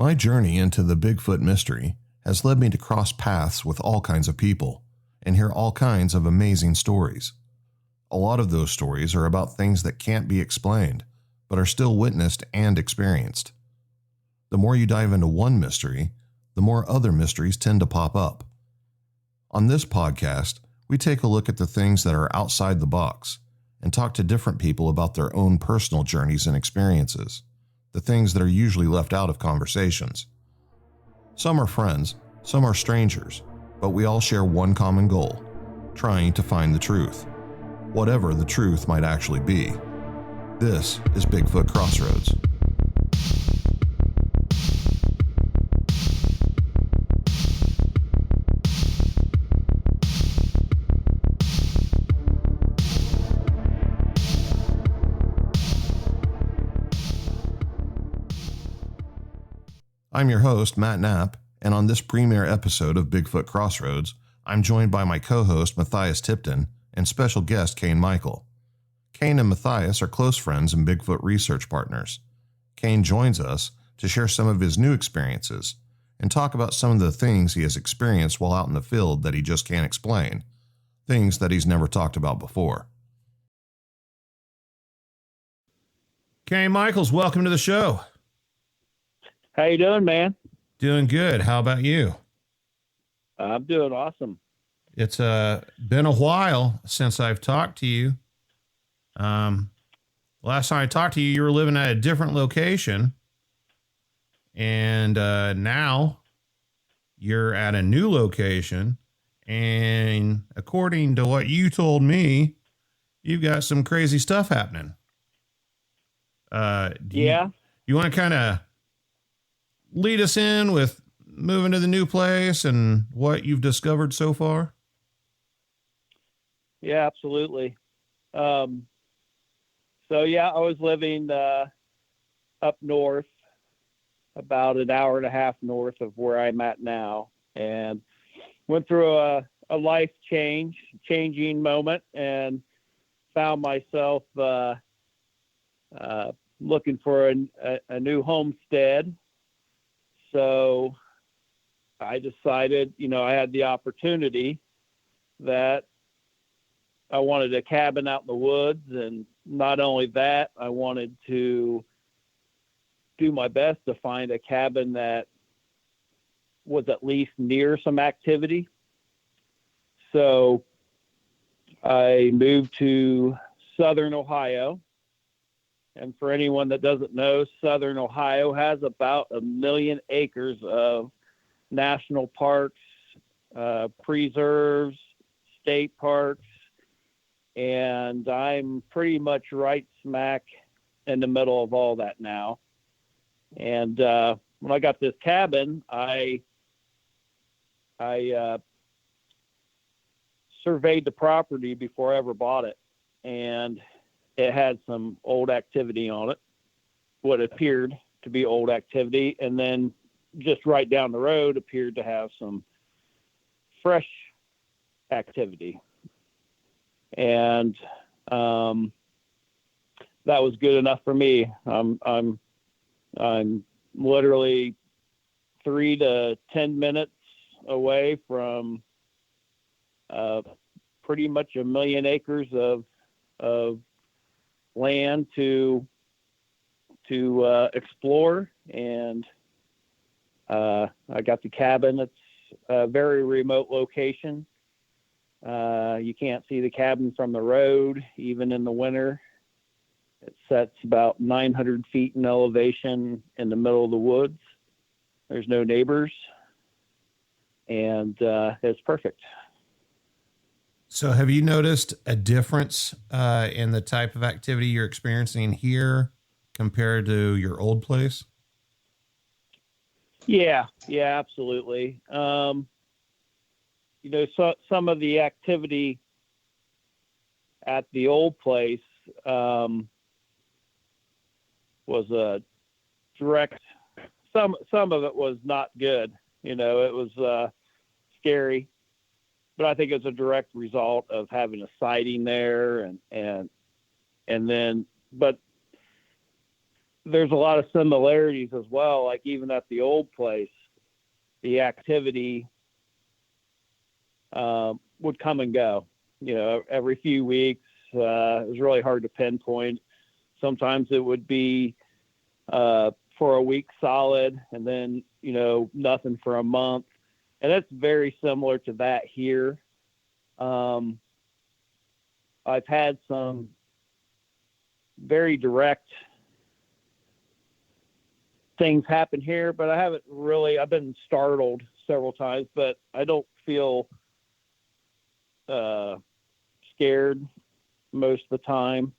My journey into the Bigfoot mystery has led me to cross paths with all kinds of people and hear all kinds of amazing stories. A lot of those stories are about things that can't be explained, but are still witnessed and experienced. The more you dive into one mystery, the more other mysteries tend to pop up. On this podcast, we take a look at the things that are outside the box and talk to different people about their own personal journeys and experiences, the things that are usually left out of conversations. Some are friends, some are strangers, but we all share one common goal: trying to find the truth, whatever the truth might actually be. This is Bigfoot Crossroads. I'm your host, Matt Knapp, and on this premiere episode of Bigfoot Crossroads, I'm joined by my co-host, Mathias Tipton, and special guest, Kain Michael. Kane and Mathias are close friends and Bigfoot research partners. Kane joins us to share some of his new experiences and talk about some of the things he has experienced while out in the field that he just can't explain, things that he's never talked about before. Kain Michaels, welcome to the show. How you doing, man? Doing good. How about you? I'm doing awesome. It's been a while since I've talked to you. Last time I talked to you, you were living at a different location. And now you're at a new location. And according to what you told me, you've got some crazy stuff happening. You want to kind of lead us in with moving to the new place and what you've discovered so far? Yeah, absolutely. I was living up north, about an hour and a half north of where I'm at now, and went through a life changing moment and found myself looking for a new homestead. So I decided, I had the opportunity that I wanted a cabin out in the woods. And not only that, I wanted to do my best to find a cabin that was at least near some activity. So I moved to Southern Ohio. And for anyone that doesn't know, Southern Ohio has about 1 million acres of national parks, preserves, state parks, and I'm pretty much right smack in the middle of all that now. And when I got this cabin, I surveyed the property before I ever bought it, and it had some old activity on it, what appeared to be old activity. And then just right down the road appeared to have some fresh activity. And that was good enough for me. I'm literally 3 to 10 minutes away from pretty much 1 million acres of land to explore, and I got the cabin. It's a very remote location. You can't see the cabin from the road, even in the winter. It sets about 900 feet in elevation in the middle of the woods. There's no neighbors, and it's perfect. So have you noticed a difference in the type of activity you're experiencing here compared to your old place? Yeah, absolutely. So some of the activity at the old place was a direct, some of it was not good. It was scary. But I think it's a direct result of having a sighting there, but there's a lot of similarities as well. Like even at the old place, the activity would come and go, every few weeks. It was really hard to pinpoint. Sometimes it would be for a week solid, and then, nothing for a month. And that's very similar to that here. I've had some very direct things happen here, but I've been startled several times, but I don't feel scared most of the time.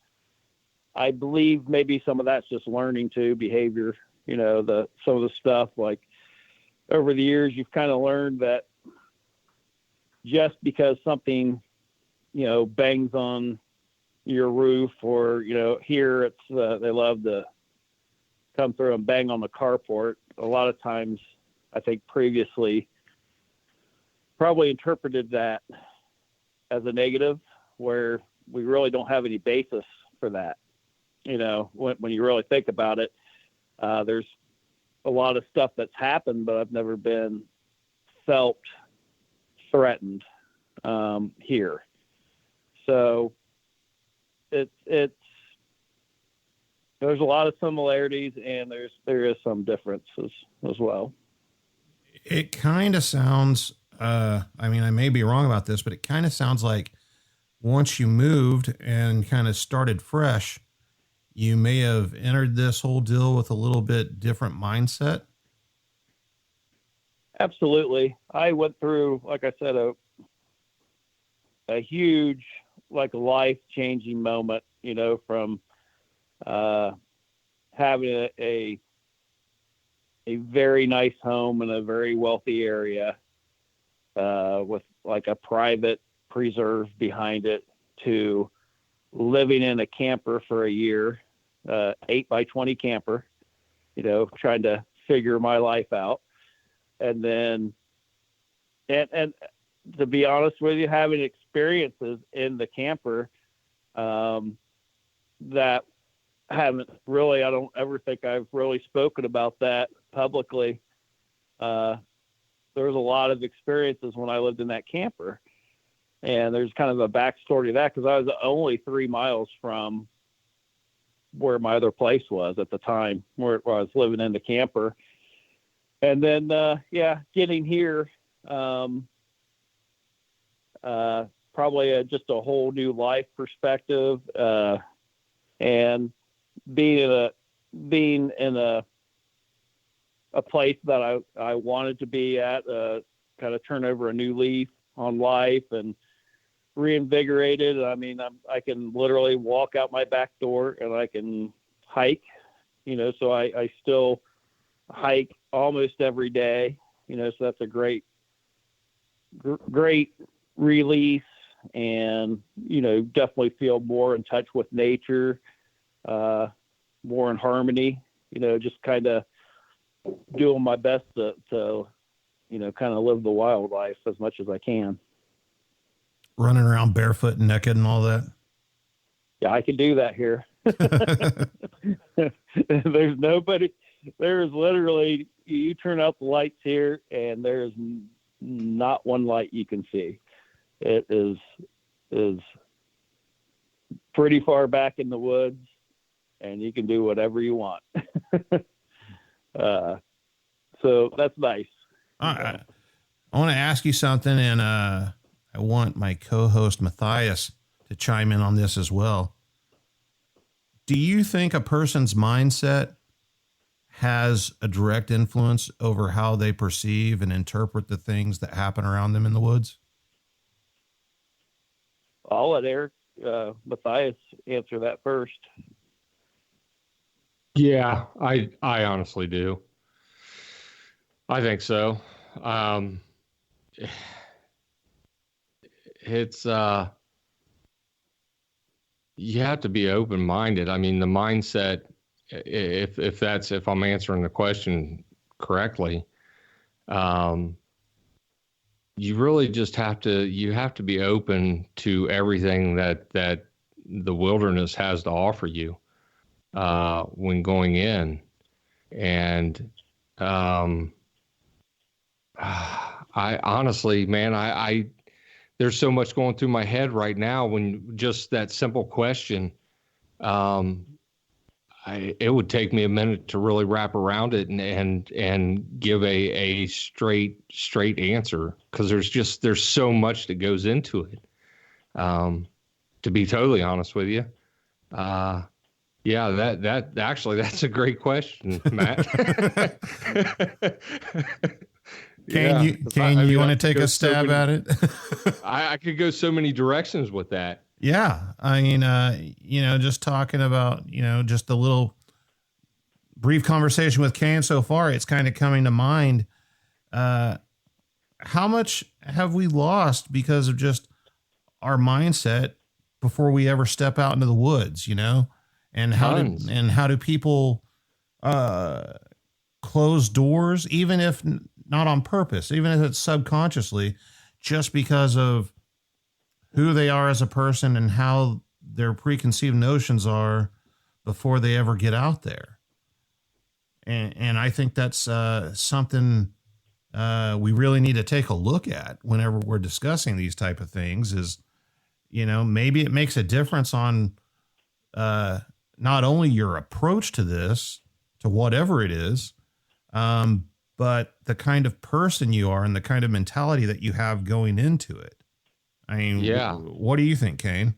I believe maybe some of that's just learning to behavior, some of the stuff, like over the years, you've kind of learned that just because something, bangs on your roof, or, here it's, they love to come through and bang on the carport. A lot of times, I think previously probably interpreted that as a negative, where we really don't have any basis for that. When you really think about it, there's a lot of stuff that's happened, but I've never been felt threatened here. So it's there's a lot of similarities, and there is some differences as well. It kind of sounds, I may be wrong about this, but it kind of sounds like once you moved and kind of started fresh, you may have entered this whole deal with a little bit different mindset. Absolutely. I went through, like I said, a huge, life-changing moment, from having a very nice home in a very wealthy area with a private preserve behind it, to living in a camper for a year, 8x20 camper, trying to figure my life out. And then, and to be honest with you, having experiences in the camper that I don't ever think I've really spoken about that publicly. There was a lot of experiences when I lived in that camper, and there's kind of a backstory to that, because I was only 3 miles from where my other place was at the time, where I was living in the camper. And then, getting here, probably just a whole new life perspective, and being in a place that I wanted to be at, kind of turn over a new leaf on life and reinvigorated. I can literally walk out my back door and I can hike, so I still hike almost every day, so that's a great release, and, definitely feel more in touch with nature, more in harmony, just kind of doing my best to kind of live the wild life as much as I can. Running around barefoot and naked and all that. Yeah, I can do that here. There's nobody. There's literally, you turn out the lights here and there's not one light you can see. It is pretty far back in the woods, and you can do whatever you want. So that's nice. I want to ask you something, and I want my co-host Mathias to chime in on this as well. Do you think a person's mindset has a direct influence over how they perceive and interpret the things that happen around them in the woods? I'll let Mathias answer that first. Yeah, I honestly do. I think so. It's you have to be open-minded. The mindset, if I'm answering the question correctly, you really just have to be open to everything that the wilderness has to offer you. when going in. And I honestly, man, I there's so much going through my head right now when just that simple question. It would take me a minute to really wrap around it and give a straight answer, because there's so much that goes into it. To be totally honest with you, yeah, that actually that's a great question, Matt. Kane, you want to take a stab at it? I could go so many directions with that. Yeah. I mean, just talking about, just a little brief conversation with Kane so far, it's kind of coming to mind. How much have we lost because of just our mindset before we ever step out into the woods, and how do people, close doors, even if not on purpose, even if it's subconsciously, just because of who they are as a person and how their preconceived notions are before they ever get out there. And I think that's something we really need to take a look at whenever we're discussing these type of things is, maybe it makes a difference on not only your approach to this, to whatever it is, but the kind of person you are and the kind of mentality that you have going into it. I mean, yeah. What do you think, Kane?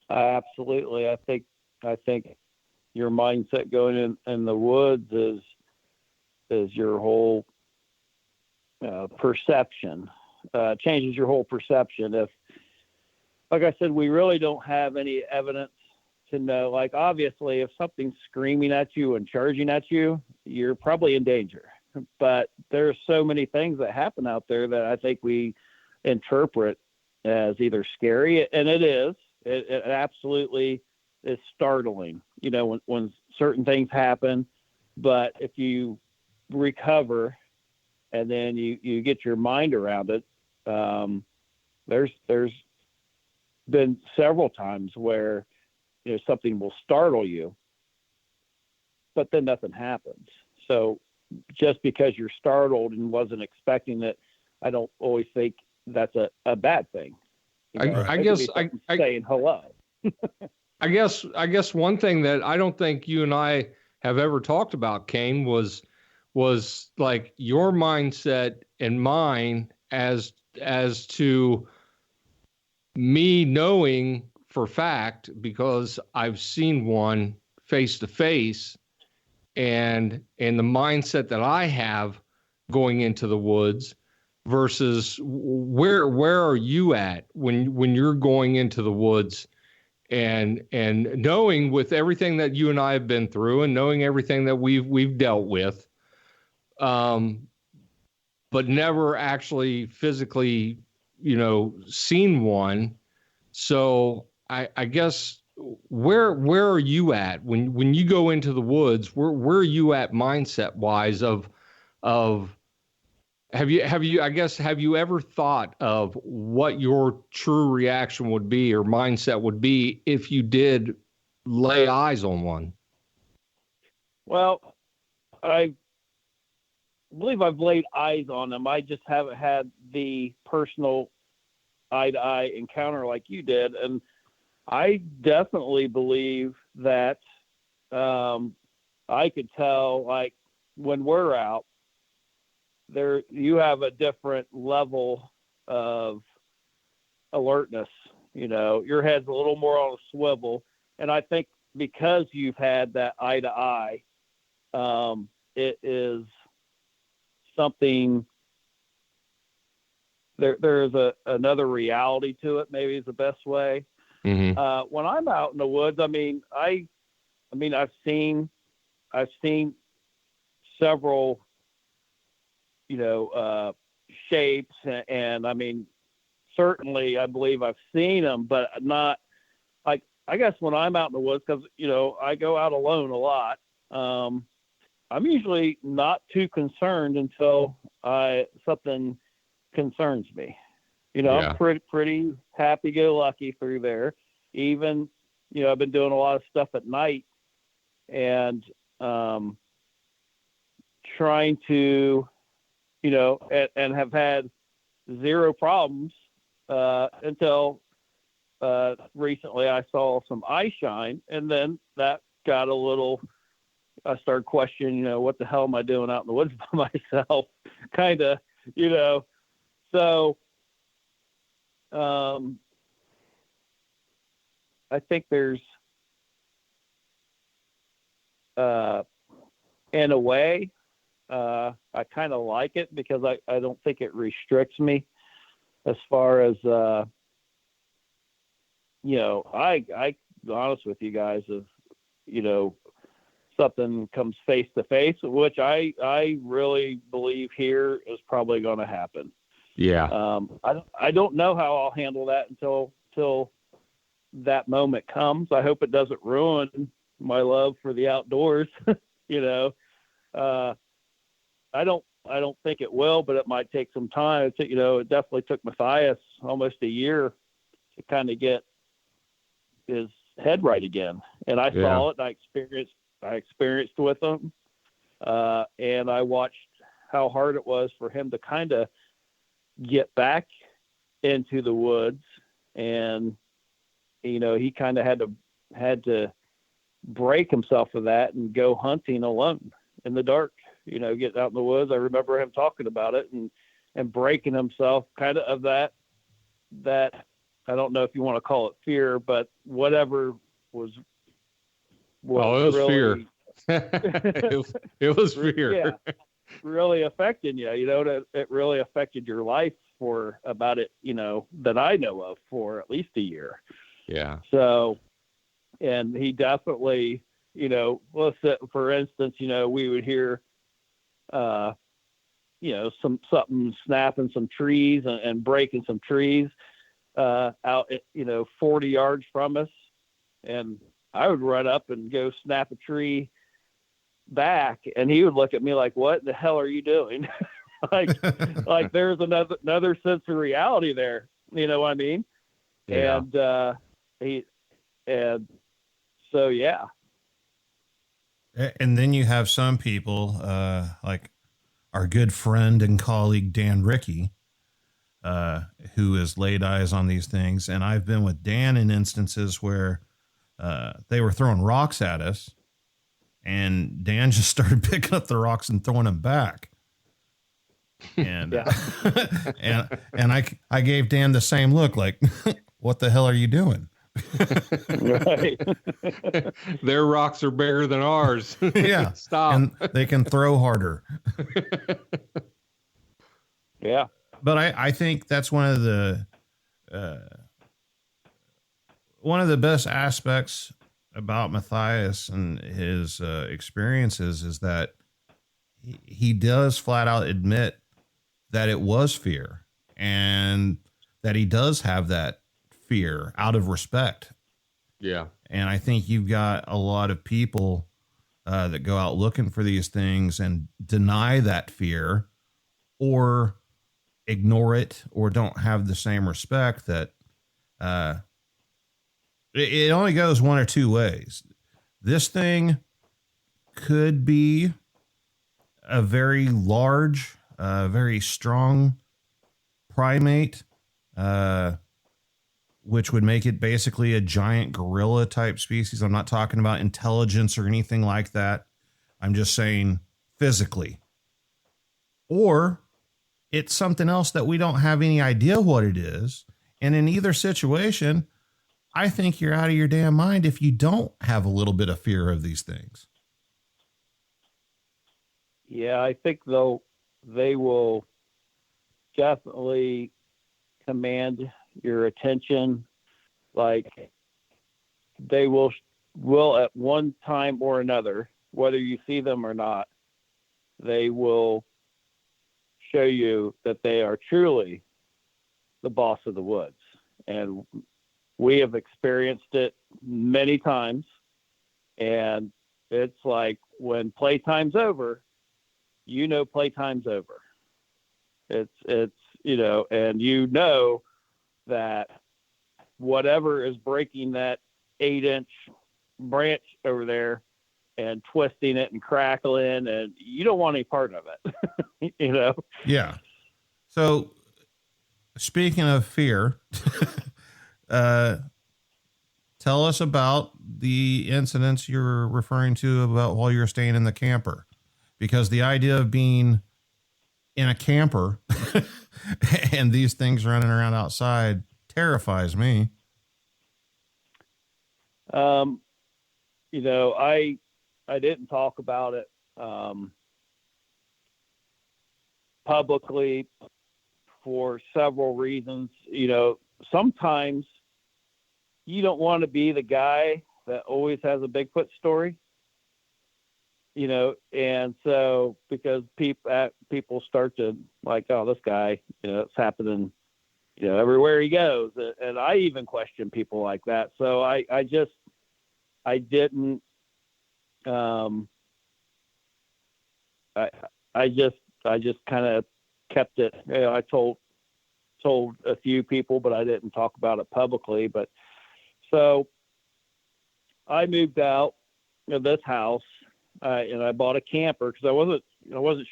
Absolutely. I think your mindset going in the woods is your whole perception, changes your whole perception. If, like I said, we really don't have any evidence to know, like, obviously if something's screaming at you and charging at you, you're probably in danger. But there's so many things that happen out there that I think we interpret as either scary, and it is. It absolutely is startling, when certain things happen. But if you recover and then you get your mind around it, there's been several times where something will startle you, but then nothing happens. So just because you're startled and wasn't expecting it, I don't always think that's a bad thing. I guess saying hello. I guess one thing that I don't think you and I have ever talked about, Kane, was like your mindset and mine as to me knowing for fact, because I've seen one face to face, and the mindset that I have going into the woods versus where are you at when you're going into the woods and knowing, with everything that you and I have been through and knowing everything that we've dealt with, but never actually physically, seen one. So I guess where are you at when you go into the woods? Where are you at mindset wise of have you ever thought of what your true reaction would be or mindset would be if you did lay eyes on one? Well, I believe I've laid eyes on them. I just haven't had the personal eye-to-eye encounter like you did. And I definitely believe that I could tell, like, when we're out there, you have a different level of alertness. Your head's a little more on a swivel. And I think because you've had that eye-to-eye, it is something, there's another reality to it, maybe is the best way. Mm-hmm. When I'm out in the woods, I've seen several, shapes, and certainly I believe I've seen them, but not like, I guess when I'm out in the woods, because, I go out alone a lot. I'm usually not too concerned until something concerns me. Yeah. I'm pretty happy-go-lucky through there. Even I've been doing a lot of stuff at night and trying to, and have had zero problems until recently I saw some eye shine, and then that got a little, I started questioning, what the hell am I doing out in the woods by myself? Kind of, so I think there's, in a way, I kind of like it because I don't think it restricts me as far as, I honest with you guys, if, something comes face to face, which I really believe here is probably going to happen. Yeah. I don't know how I'll handle that until that moment comes. I hope it doesn't ruin my love for the outdoors. I don't think it will, but it might take some time. It definitely took Mathias almost a year to kind of get his head right again. And I saw it, and I experienced with him. And I watched how hard it was for him to kind of get back into the woods. And, he kind of had to break himself of that and go hunting alone in the dark, getting out in the woods. I remember him talking about it and breaking himself kind of that, I don't know if you want to call it fear, but whatever was it was really, fear. it was fear. Yeah, really affecting you. It really affected your life for about it, that I know of, for at least a year. Yeah. So, and he definitely, let's say, for instance, we would hear, something snapping some trees and breaking some trees out, 40 yards from us. And I would run up and go snap a tree back, and he would look at me like, "What the hell are you doing?" like there's another sense of reality there. You know what I mean? Yeah. So, yeah. And then you have some people, like our good friend and colleague, Dan Rickey, who has laid eyes on these things. And I've been with Dan in instances where they were throwing rocks at us, and Dan just started picking up the rocks and throwing them back. And, and I gave Dan the same look, like, what the hell are you doing? Right. Their rocks are bigger than ours. Yeah. Stop. And they can throw harder. Yeah. But I think that's one of the best aspects about Mathias and his experiences is that he does flat out admit that it was fear, and that he does have that fear out of respect. Yeah. And I think you've got a lot of people that go out looking for these things and deny that fear, or ignore it, or don't have the same respect. That it only goes one or two ways. This thing could be a very large, very strong primate, which would make it basically a giant gorilla type species. I'm not talking about intelligence or anything like that. I'm just saying physically. Or it's something else that we don't have any idea what it is. And in either situation, I think you're out of your damn mind if you don't have a little bit of fear of these things. Yeah, I think though they will definitely command your attention. Like they will at one time or another, whether you see them or not, they will show you that they are truly the boss of the woods. And we have experienced it many times. And it's like when playtime's over, playtime's over. It's, and that whatever is breaking that 8-inch branch over there and twisting it and crackling, and you don't want any part of it. You know? Yeah. So speaking of fear, tell us about the incidents you're referring to about while you're staying in the camper, because the idea of being in a camper and these things running around outside terrifies me. You know, I didn't talk about it publicly for several reasons. You know, sometimes you don't want to be the guy that always has a Bigfoot story, you know, and so because people start to like, oh, this guy, you know, it's happening, you know, everywhere he goes, and I even question people like that. So I didn't. I just kind of kept it. You know, I told a few people, but I didn't talk about it publicly. But so I moved out of this house, and I bought a camper because I wasn't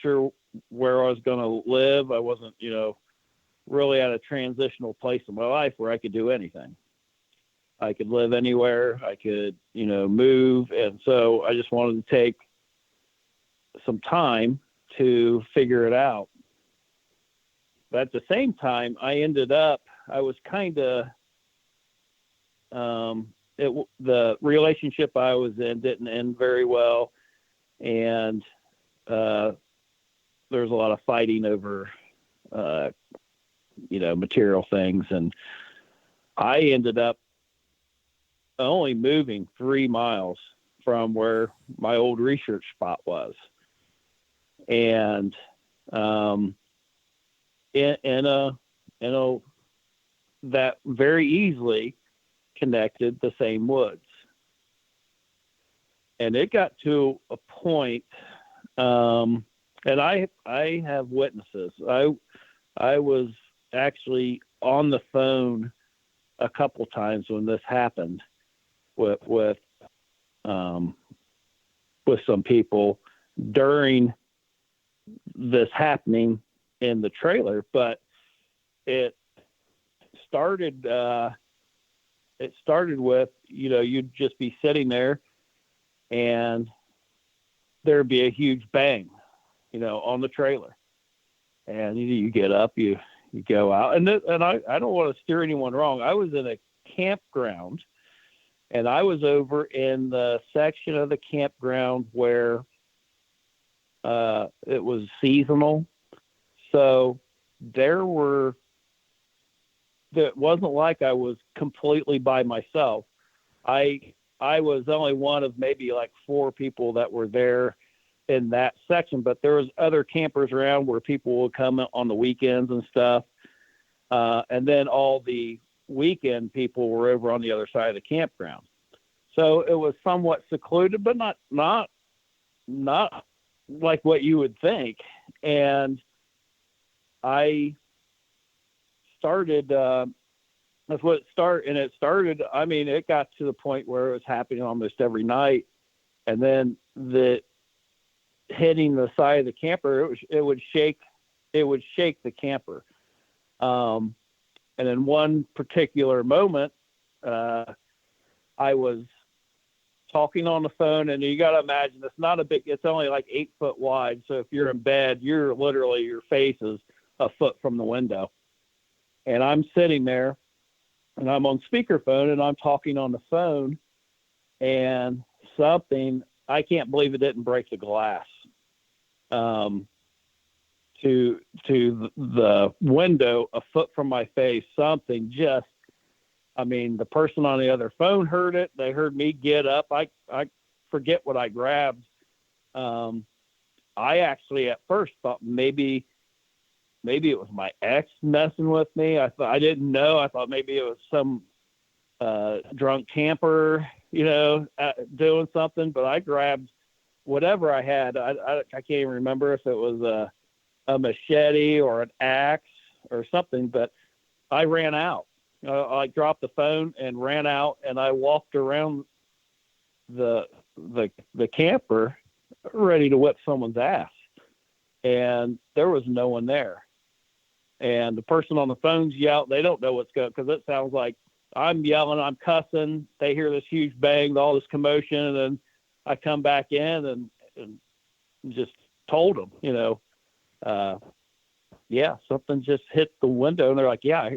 sure where I was going to live. I wasn't, you know, really at a transitional place in my life where I could do anything. I could live anywhere. I could, you know, move. And so I just wanted to take some time to figure it out. But at the same time, I was kind of, the relationship I was in didn't end very well. And there was a lot of fighting over, you know, material things. And I ended up only moving 3 miles from where my old research spot was. And that very easily connected the same woods. And it got to a point, and I have witnesses. I was actually on the phone a couple times when this happened with some people during this happening in the trailer, but it started with, you know, you'd just be sitting there and there'd be a huge bang, you know, on the trailer, and you get up, you go out, and I don't want to steer anyone wrong. I was in a campground, and I was over in the section of the campground where it was seasonal. So it wasn't like I was completely by myself. I was only one of maybe like 4 people that were there in that section, but there was other campers around where people would come on the weekends and stuff. And then all the weekend people were over on the other side of the campground. So it was somewhat secluded, but not like what you would think. And I started, that's what it started. And it started, I mean, it got to the point where it was happening almost every night. And then hitting the side of the camper, it would shake the camper. And in one particular moment, I was talking on the phone, and you got to imagine it's only like 8 foot wide. So if you're in bed, your face is a foot from the window. And I'm sitting there and I'm on speakerphone and I'm talking on the phone, and I can't believe it didn't break the glass, to the window a foot from my face. Something just, the person on the other phone heard it. They heard me get up. I forget what I grabbed. I actually at first thought maybe it was my ex messing with me. I didn't know. I thought maybe it was some drunk camper, doing something. But I grabbed whatever I had. I can't even remember if it was a machete or an axe or something. But I ran out. I dropped the phone and ran out, and I walked around the camper ready to whip someone's ass. And there was no one there. And the person on the phone's yelling. They don't know what's going, because it sounds like I'm yelling, I'm cussing. They hear this huge bang, all this commotion, and then I come back in and just told them, yeah, something just hit the window. And they're like, yeah,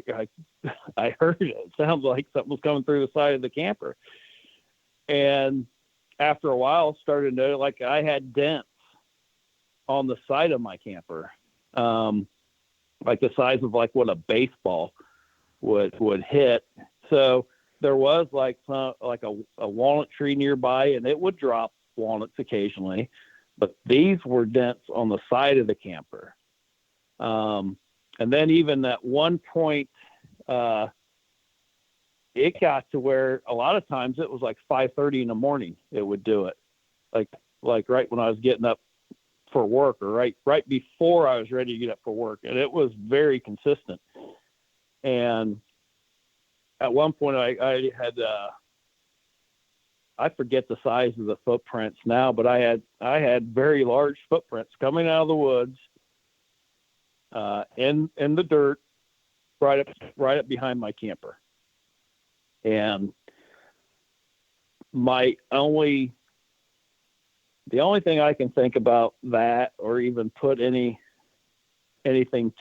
I heard it. It sounds like something was coming through the side of the camper. And after a while, started to know, like, I had dents on the side of my camper, like the size of like what a baseball would hit. So there was like a walnut tree nearby, and it would drop walnuts occasionally, but these were dents on the side of the camper. And then even at one point, it got to where a lot of times it was like 5:30 in the morning. It would do it, like right when I was getting up for work, or right before I was ready to get up for work. And it was very consistent. And at one point I had, I forget the size of the footprints now, but I had very large footprints coming out of the woods, in the dirt, right up behind my camper. And the only thing I can think about that, or even put anything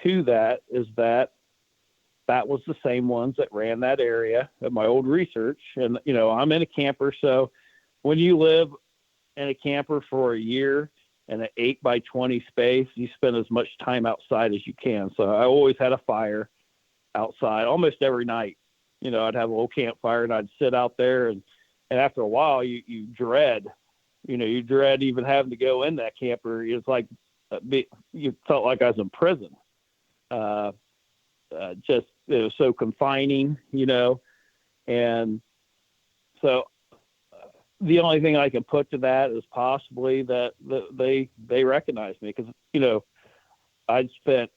to that, is that was the same ones that ran that area at my old research. And, I'm in a camper. So when you live in a camper for a year in an 8x20 space, you spend as much time outside as you can. So I always had a fire outside almost every night. I'd have a little campfire, and I'd sit out there, and after a while you dread, you dread even having to go in that camper. It's like, you felt like I was in prison. Just, it was so confining, and so the only thing I can put to that is possibly that they recognized me, because, I'd spent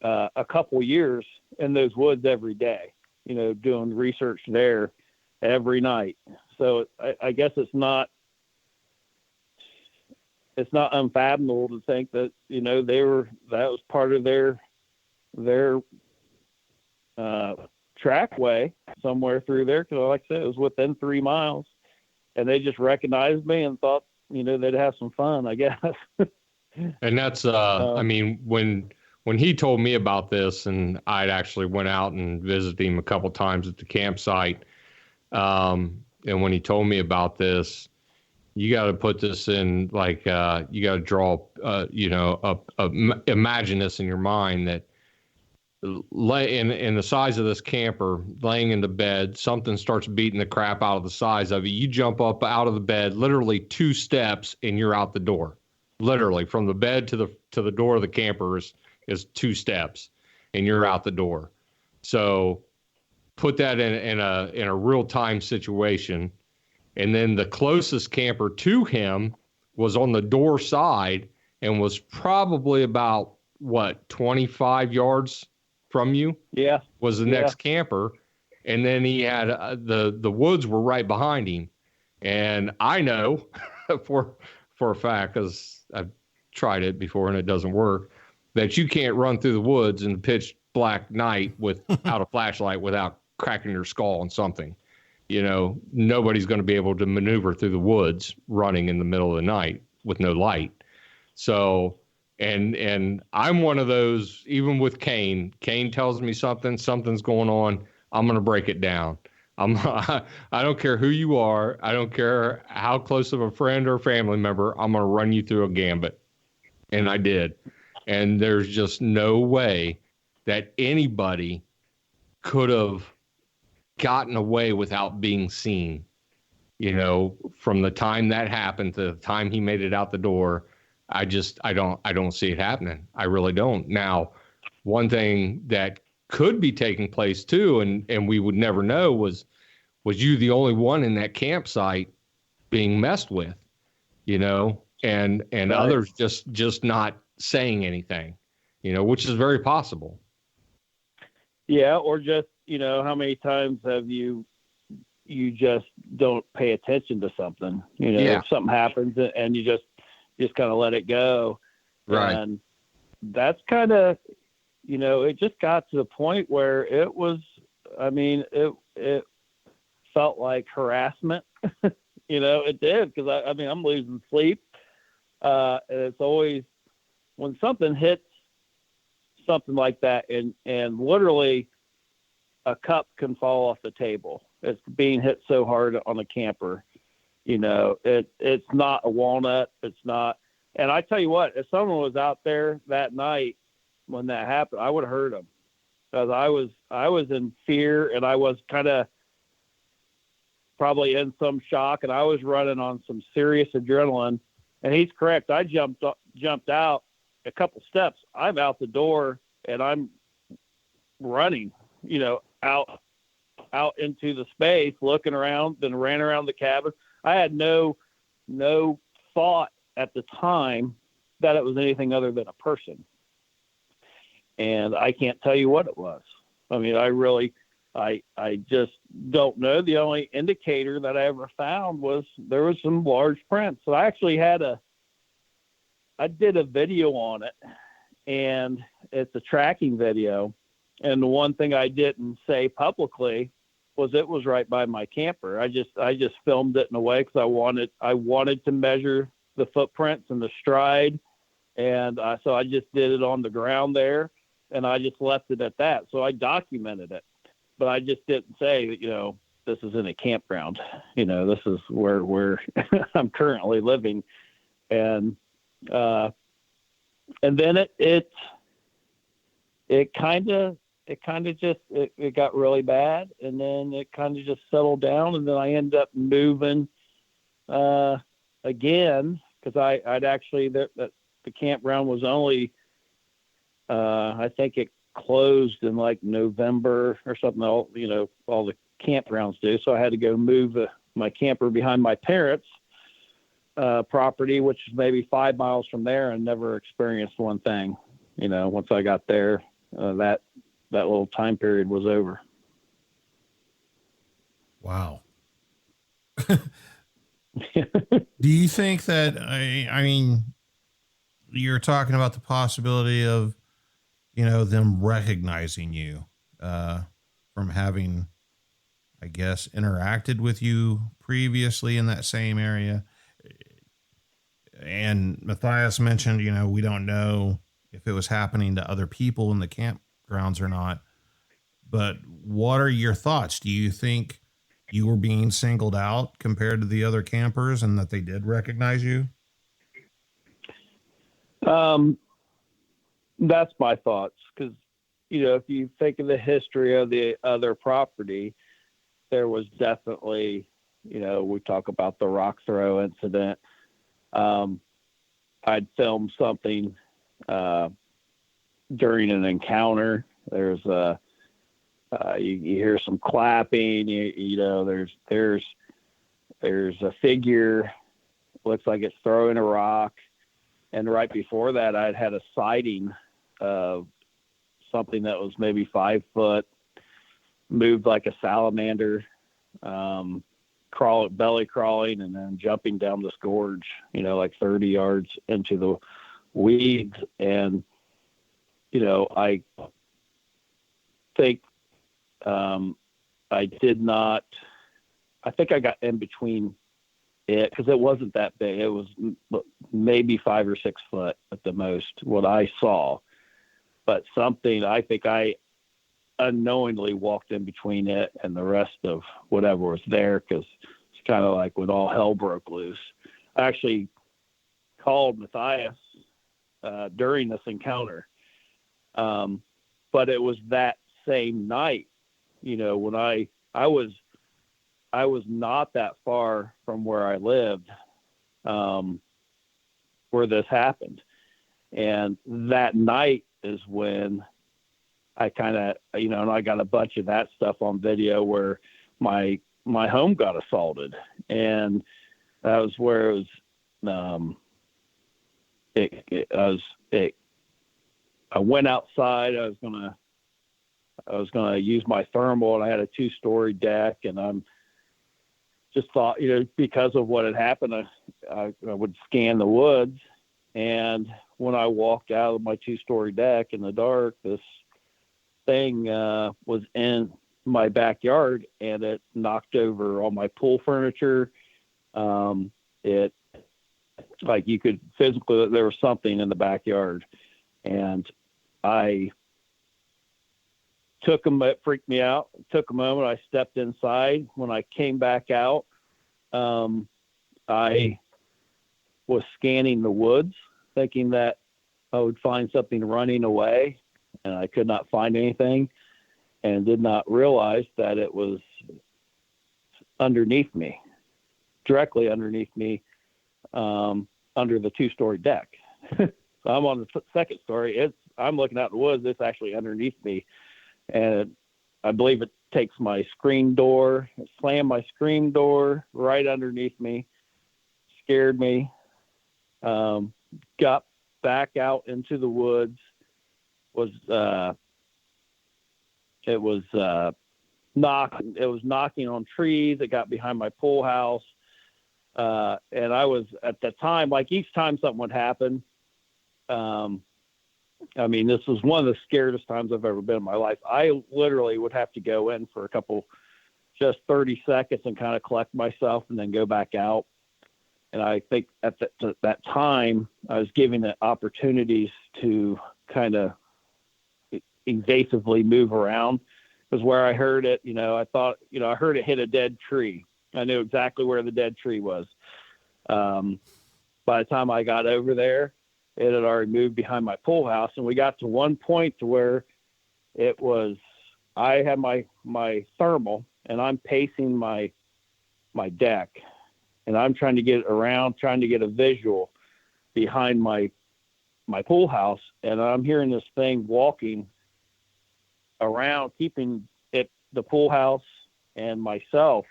a couple years in those woods every day, doing research there every night. So I guess it's not unfathomable to think that, that was part of their trackway somewhere through there. Cause like I said, it was within 3 miles, and they just recognized me and thought, they'd have some fun, I guess. And that's, I mean, when he told me about this, and I'd actually went out and visited him a couple times at the campsite. And when he told me about this, you got to put this in, like, you got to draw, imagine this in your mind, that in the size of this camper, laying in the bed, something starts beating the crap out of the size of it. You jump up out of the bed, literally 2 steps, and you're out the door. Literally, from the bed to the door of the camper is 2 steps, and you're out the door. So put that in a real time situation. And then the closest camper to him was on the door side and was probably about 25 yards from you. Yeah. Was the next camper. And then he had the woods were right behind him. And I know for a fact, because I've tried it before and it doesn't work, that you can't run through the woods in the pitch black night without a flashlight without cracking your skull on something. Nobody's going to be able to maneuver through the woods running in the middle of the night with no light. So, and I'm one of those, even with Kane tells me something's going on, I'm going to break it down. I don't care who you are. I don't care how close of a friend or family member, I'm going to run you through a gambit. And I did. And there's just no way that anybody could have gotten away without being seen, from the time that happened to the time he made it out the door. I don't see it happening. I really don't. Now, one thing that could be taking place too, and we would never know, was you the only one in that campsite being messed with, and right. Others just not saying anything, which is very possible. Yeah. Or just, how many times have you just don't pay attention to something, if something happens and you just kind of let it go. Right. And that's kind of, it just got to the point where it was, it felt like harassment, it did. Cause I'm losing sleep. And it's always when something hits something like that and literally a cup can fall off the table. It's being hit so hard on a camper, it's not a walnut. It's not. And I tell you what, if someone was out there that night when that happened, I would have heard them, because I was in fear, and I was kind of probably in some shock, and I was running on some serious adrenaline. And he's correct. I jumped out a couple steps. I'm out the door and I'm running, out into the space, looking around, then ran around the cabin. I had no thought at the time that it was anything other than a person. And I can't tell you what it was. I just don't know. The only indicator that I ever found was there was some large prints. So I actually I did a video on it, and it's a tracking video. And the one thing I didn't say publicly was it was right by my camper. I just filmed it in a way because I wanted to measure the footprints and the stride. And so I just did it on the ground there, and I just left it at that. So I documented it, but I just didn't say that, this is in a campground, this is where I'm currently living. And then it kind of just, it got really bad, and then it kind of just settled down. And then I ended up moving, again, cause I'd actually, the campground was only, I think it closed in like November or something. All the campgrounds do. So I had to go move my camper behind my parents' property, which is maybe 5 miles from there, and never experienced one thing. Once I got there, that little time period was over. Wow. Do you think that, you're talking about the possibility of, them recognizing you, from having, I guess, interacted with you previously in that same area. And Mathias mentioned, we don't know if it was happening to other people in the campgrounds or not, but what are your thoughts? Do you think you were being singled out compared to the other campers and that they did recognize you? That's my thoughts. Cause if you think of the history of the other property, there was definitely, we talk about the rock throw incident. I'd filmed something, during an encounter. There's you hear some clapping, there's a figure, looks like it's throwing a rock. And right before that, I'd had a sighting of something that was maybe 5 foot, moved like a salamander, belly crawling, and then jumping down this gorge, like 30 yards into the weeds. And, I think, I think I got in between it, because it wasn't that big. It was maybe 5 or 6 foot at the most, what I saw. But something, I think I unknowingly walked in between it and the rest of whatever was there, because it's kind of like when all hell broke loose. I actually called Mathias during this encounter, but it was that same night, when I was not that far from where I lived, where this happened. And that night is when I kind of, and I got a bunch of that stuff on video where my home got assaulted. And that was where it was, I went outside. I I was going to use my thermal, and I had a 2-story deck, and I'm just thought, because of what had happened, I would scan the woods. And when I walked out of my 2-story deck in the dark, this thing was in my backyard, and it knocked over all my pool furniture. It, like, you could physically, there was something in the backyard, and I took them. It freaked me out. It took a moment. I stepped inside. When I came back out, I was scanning the woods, thinking that I would find something running away, and I could not find anything, and did not realize that it was underneath me, directly underneath me, under the 2-story deck. So I'm on the second story. I'm looking out the woods. It's actually underneath me. And I believe it takes my screen door, it slammed my screen door right underneath me, scared me, got back out into the woods, it was knocking on trees. It got behind my pool house. And I was, at the time, like, each time something would happen, I mean, this was one of the scariest times I've ever been in my life. I literally would have to go in for just 30 seconds and kind of collect myself and then go back out. And I think at that time I was given the opportunities to kind of evasively move around, because where I heard it, I thought, I heard it hit a dead tree. I knew exactly where the dead tree was. By the time I got over there, it had already moved behind my pool house, and we got to one point to where I had my thermal, and I'm pacing my deck, and I'm trying to get around, trying to get a visual behind my pool house, and I'm hearing this thing walking around, keeping the pool house and myself,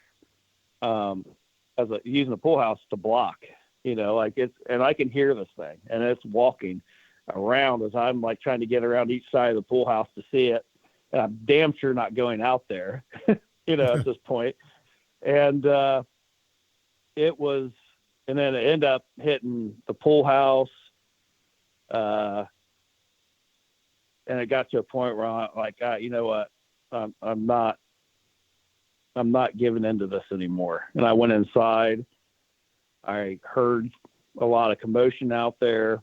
using the pool house to block. And I can hear this thing, and it's walking around as I'm like trying to get around each side of the pool house to see it. And I'm damn sure not going out there, at this point. And then it ended up hitting the pool house. And it got to a point where I'm like, you know what? I'm not giving into this anymore. And I went inside. I heard a lot of commotion out there.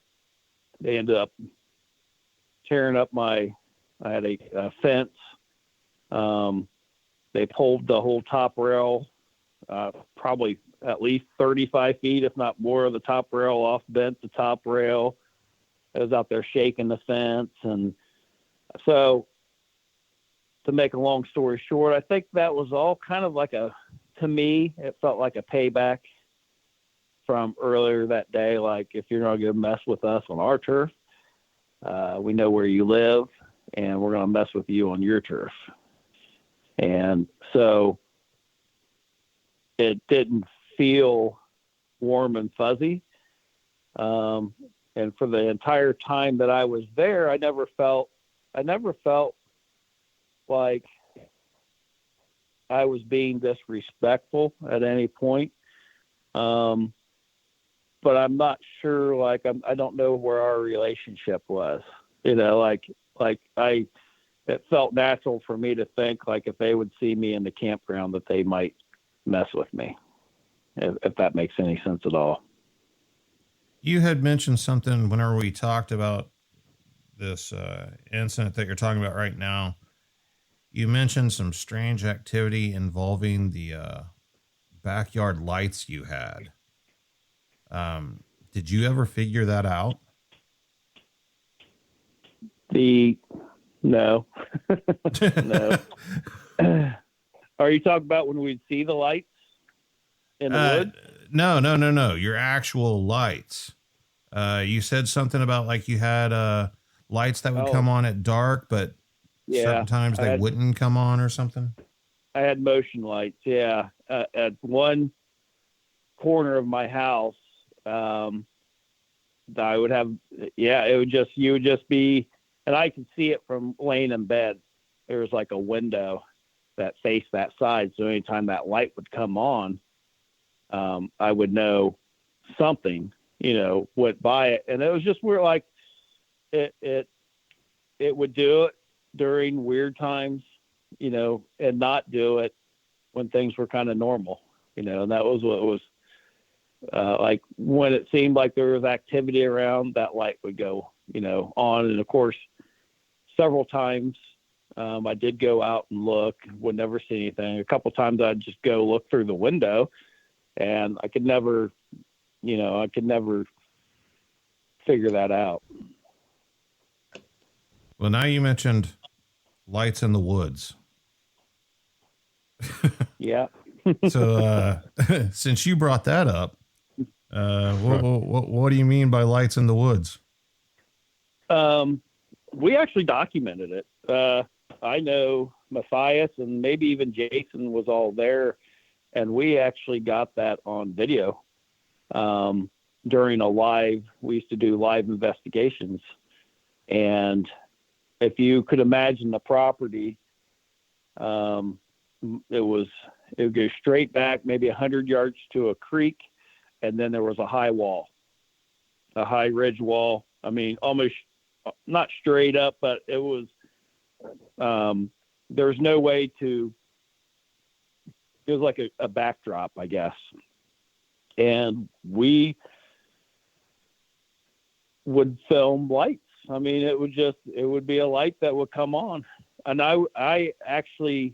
They ended up tearing up I had a fence. They pulled the whole top rail, probably at least 35 feet, if not more, of the top rail off, bent the top rail. I was out there shaking the fence. And so, to make a long story short, I think that was all kind of to me, it felt like a payback from earlier that day. Like, if you're not going to mess with us on our turf, we know where you live, and we're going to mess with you on your turf. And so it didn't feel warm and fuzzy. And for the entire time that I was there, I never felt like I was being disrespectful at any point. But I'm not sure, I don't know where our relationship was, it felt natural for me to think, if they would see me in the campground, that they might mess with me, if that makes any sense at all. You had mentioned something whenever we talked about this incident that you're talking about right now. You mentioned some strange activity involving the backyard lights you had. Did you ever figure that out? No. No. Are you talking about when we'd see the lights in the woods? No. Your actual lights. You said something about you had lights that would come on at dark, but certain times they wouldn't come on or something. I had motion lights. Yeah. At one corner of my house, I would have, you would just be, and I could see it from laying in bed. there was like a window that faced that side. So anytime that light would come on, I would know something, went by it. And it was just weird. Like it would do it during weird times, and not do it when things were kind of normal, and that was what it was. Like when it seemed like there was activity around, that light would go, on. And of course, several times I did go out and look, would never see anything. A couple times I'd just go look through the window, and I could never figure that out. Well, now you mentioned lights in the woods. Yeah. So since you brought that up, what do you mean by lights in the woods? We actually documented it. I know Mathias and maybe even Jason was all there, and we actually got that on video during we used to do live investigations. And if you could imagine the property, it would go straight back maybe 100 yards to a creek, and then there was a high wall, a high ridge wall. I mean, almost not straight up, but it was, there was no way to, it was like a backdrop, I guess. And we would film lights. I mean, it would be a light that would come on. And I actually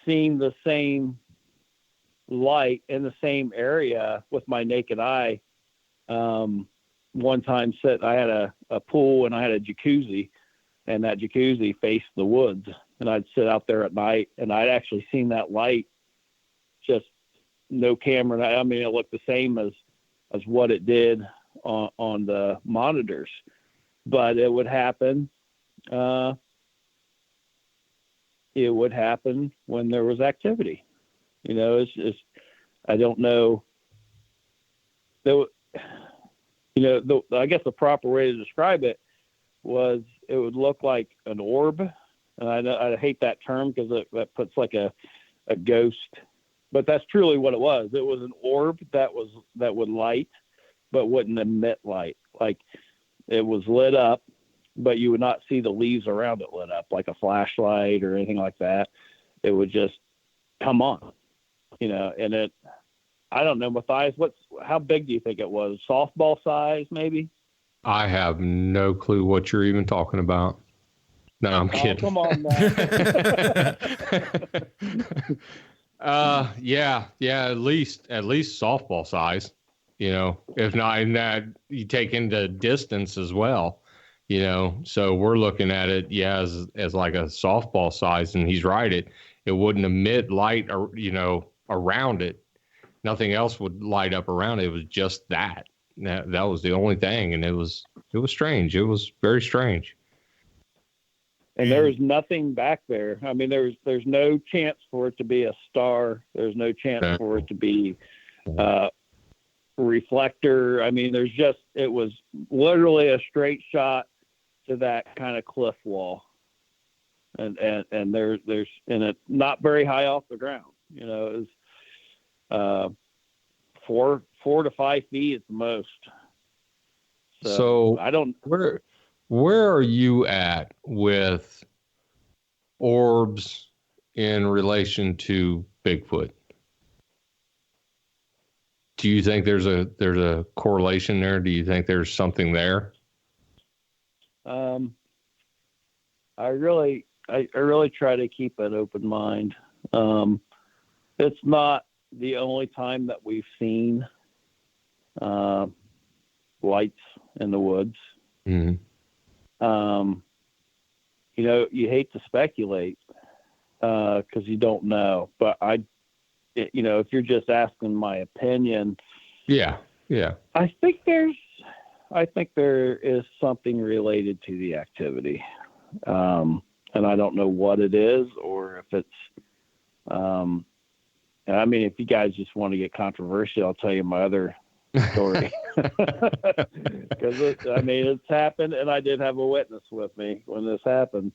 seen the same light in the same area with my naked eye. One time I had a pool and I had a jacuzzi, and that jacuzzi faced the woods, and I'd sit out there at night, and I'd actually seen that light, just no camera. I mean, it looked the same as what it did on the monitors, but it would happen. It would happen when there was activity. It's just, I don't know. I guess the proper way to describe it was it would look like an orb. And I hate that term because that puts like a ghost, but that's truly what it was. It was an orb that would light, but wouldn't emit light. Like it was lit up, but you would not see the leaves around it lit up like a flashlight or anything like that. It would just come on, and it, I don't know, Mathias, how big do you think it was? Softball size, maybe? I have no clue what you're even talking about. No, I'm kidding. Come on, man. Yeah, at least softball size, if not in that you take into distance as well, so we're looking at it, as like a softball size, and he's right. It wouldn't emit light, around it. Nothing else would light up around it. It was just that was the only thing. And it was strange. It was very strange. And there was nothing back there. I mean, there's no chance for it to be a star. There's no chance for it to be a reflector. I mean, it was literally a straight shot to that kind of cliff wall. And there's and it not very high off the ground. It was 4 to 5 feet at the most. So I don't. Where are you at with orbs in relation to Bigfoot? Do you think there's a correlation there? Do you think there's something there? I really try to keep an open mind. It's not the only time that we've seen lights in the woods. Mm-hmm. You hate to speculate because you don't know. But if you're just asking my opinion, yeah, I think there is something related to the activity, and I don't know what it is or if it's. I mean, if you guys just want to get controversial, I'll tell you my other story. Because it's happened, and I did have a witness with me when this happened.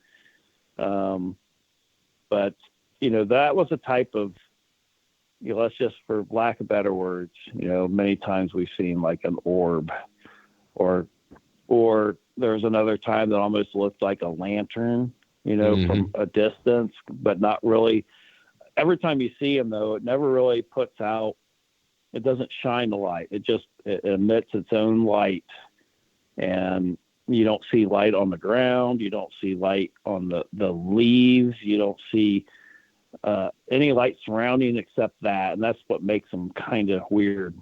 But, that was a type of, let's just, for lack of better words, many times we've seen like an orb, or there's another time that almost looked like a lantern, from a distance, but not really. Every time you see him, though, it never really puts out, it doesn't shine the light. It emits its own light, and you don't see light on the ground. You don't see light on the leaves. You don't see any light surrounding except that. And that's what makes them kind of weird.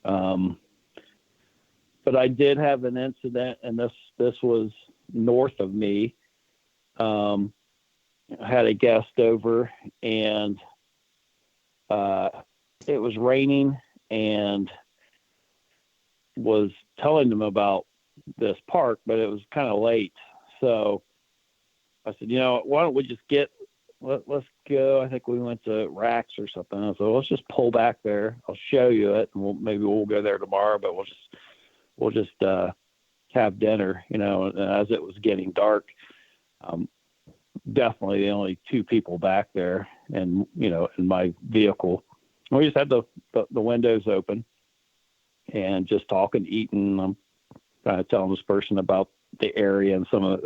But I did have an incident, and this was north of me. I had a guest over, and it was raining, and was telling them about this park, but it was kind of late. So I said, why don't we just let's go. I think we went to Rax or something. I said, let's just pull back there. I'll show you it, and maybe we'll go there tomorrow, but we'll just have dinner, and as it was getting dark, definitely the only two people back there, and, in my vehicle. We just had the windows open and just talking, eating. I'm kind of telling this person about the area and some of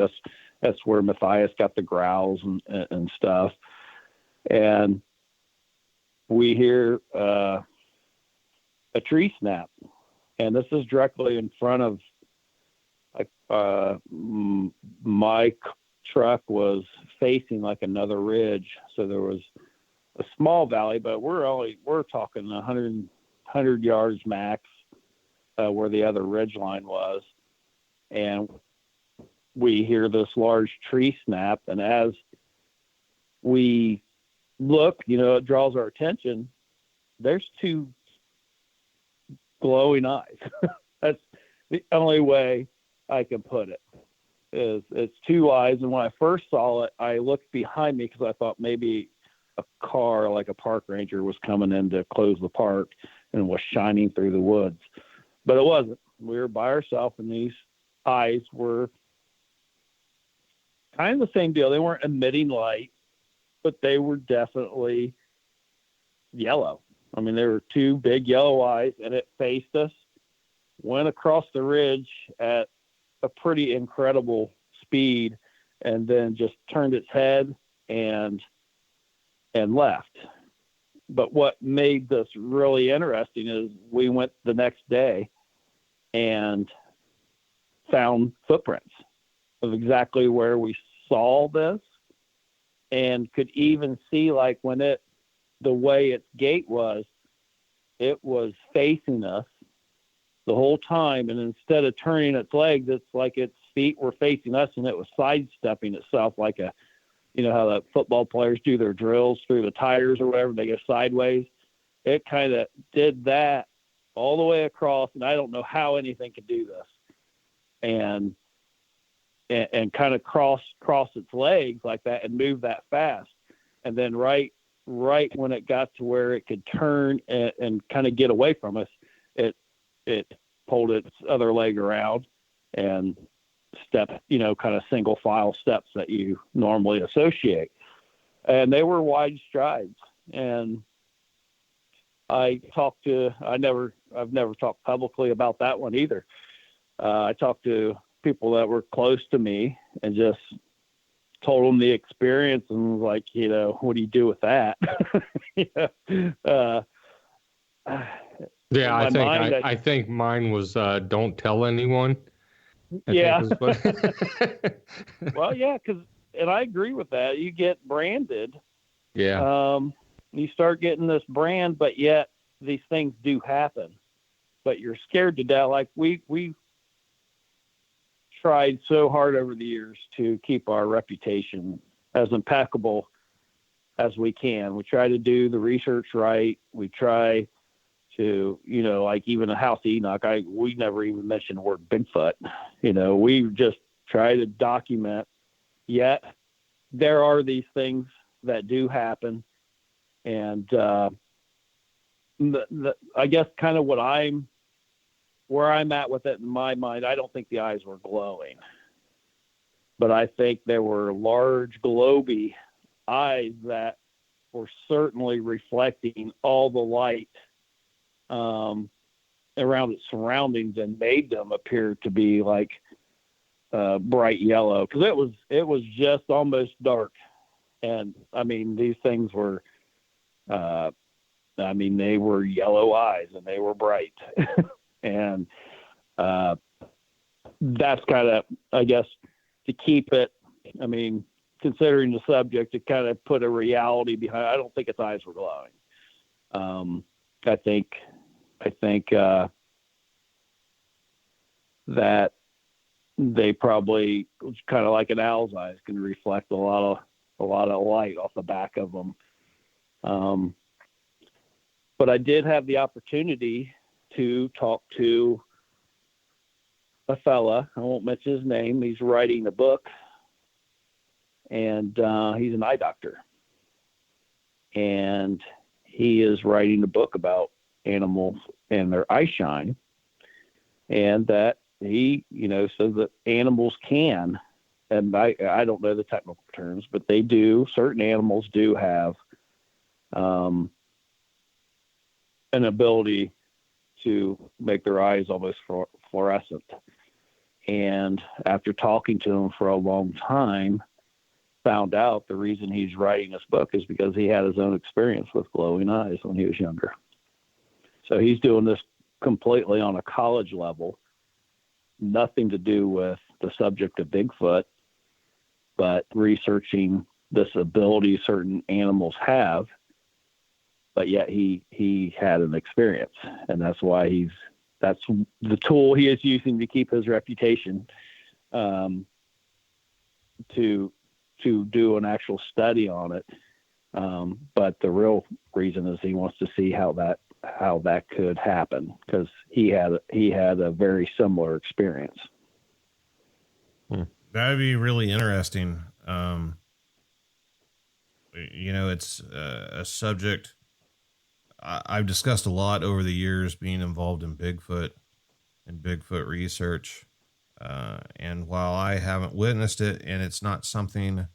that's where Mathias got the growls and stuff. And we hear a tree snap, and this is directly in front of, my truck was facing like another ridge. So there was a small valley, but we're talking 100 yards max, where the other ridge line was. And we hear this large tree snap. And as we look, it draws our attention. There's two glowing eyes. That's the only way I can put it. It's two eyes. And when I first saw it, I looked behind me because I thought maybe a car, like a park ranger, was coming in to close the park and was shining through the woods. But it wasn't. We were by ourselves, and these eyes were kind of the same deal. They weren't emitting light, but they were definitely yellow. I mean, there were two big yellow eyes, and it faced us, went across the ridge at a pretty incredible speed, and then just turned its head and left. But what made this really interesting is we went the next day and found footprints of exactly where we saw this, and could even see, like, when the way its gait was, it was facing us the whole time. And instead of turning its legs, it's like its feet were facing us, and it was sidestepping itself like how the football players do their drills through the tires or whatever, they go sideways. It kind of did that all the way across, and I don't know how anything could do this. And kind of cross its legs like that and move that fast. And then right when it got to where it could turn and kind of get away from us, it pulled its other leg around and stepped, kind of single file steps that you normally associate. And they were wide strides. And I've never talked publicly about that one either. I talked to people that were close to me and just told them the experience, and was like, what do you do with that? Yeah, I think mine was don't tell anyone. Yeah. Well, yeah, and I agree with that. You get branded. Yeah. You start getting this brand, but yet these things do happen. But you're scared to death. Like we tried so hard over the years to keep our reputation as impeccable as we can. We try to do the research right. We try to, like even a House Enoch, we never even mentioned the word Bigfoot. We just try to document, yet there are these things that do happen. And I guess kind of where I'm at with it in my mind, I don't think the eyes were glowing. but I think there were large globy eyes that were certainly reflecting all the light around its surroundings and made them appear to be like bright yellow, because it was just almost dark. And I mean, these things were they were yellow eyes and they were bright. And that's kind of, I guess, to keep it, I mean, considering the subject, to kind of put a reality behind. I don't think its eyes were glowing. I think that they probably, kind of like an owl's eyes, can reflect a lot of light off the back of them. But I did have the opportunity to talk to a fella. I won't mention his name. He's writing a book, and he's an eye doctor. And he is writing a book about animals and their eye shine, and that he, says that animals can, and I don't know the technical terms, but they do, certain animals do have an ability to make their eyes almost fluorescent. And after talking to him for a long time, found out the reason he's writing this book is because he had his own experience with glowing eyes when he was younger. So he's doing this completely on a college level, nothing to do with the subject of Bigfoot, but researching this ability certain animals have, but yet he had an experience, and that's why that's the tool he is using to keep his reputation, to do an actual study on it. But the real reason is he wants to see how that could happen, because he had a very similar experience. That'd be really interesting. It's a subject I've discussed a lot over the years, being involved in Bigfoot and Bigfoot research. And while I haven't witnessed it, and it's not something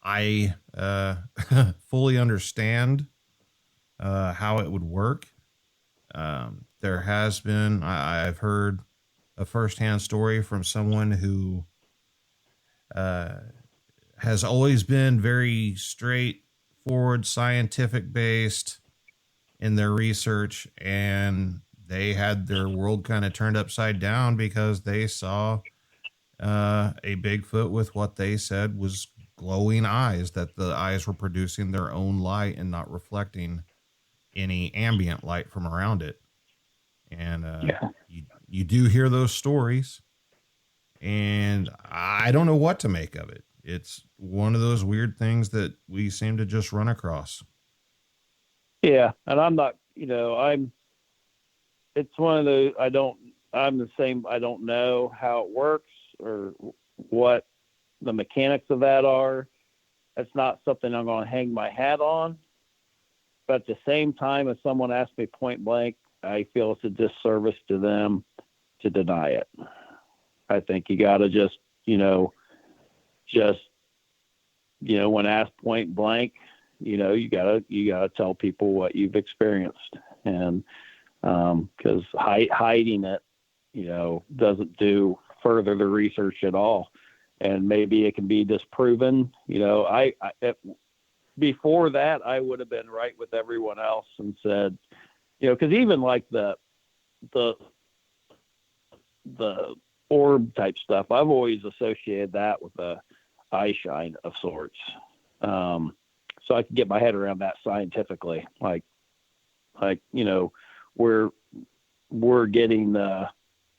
I fully understand how it would work, there has been, I've heard a firsthand story from someone who has always been very straightforward, scientific based in their research, and they had their world kind of turned upside down because they saw a Bigfoot with what they said was glowing eyes, that the eyes were producing their own light and not reflecting any ambient light from around it. And you do hear those stories, and I don't know what to make of it. It's one of those weird things that we seem to just run across. Yeah. And I'm not, it's one of those, I'm the same. I don't know how it works or what the mechanics of that are. That's not something I'm going to hang my hat on. But at the same time, if someone asks me point blank, I feel it's a disservice to them to deny it. I think you got to just, when asked point blank, you gotta tell people what you've experienced. And, cause hiding it, doesn't do further the research at all. And maybe it can be disproven. Before that, I would have been right with everyone else and said, cause even like the orb type stuff, I've always associated that with a eye shine of sorts. So I can get my head around that scientifically, like, we're getting, the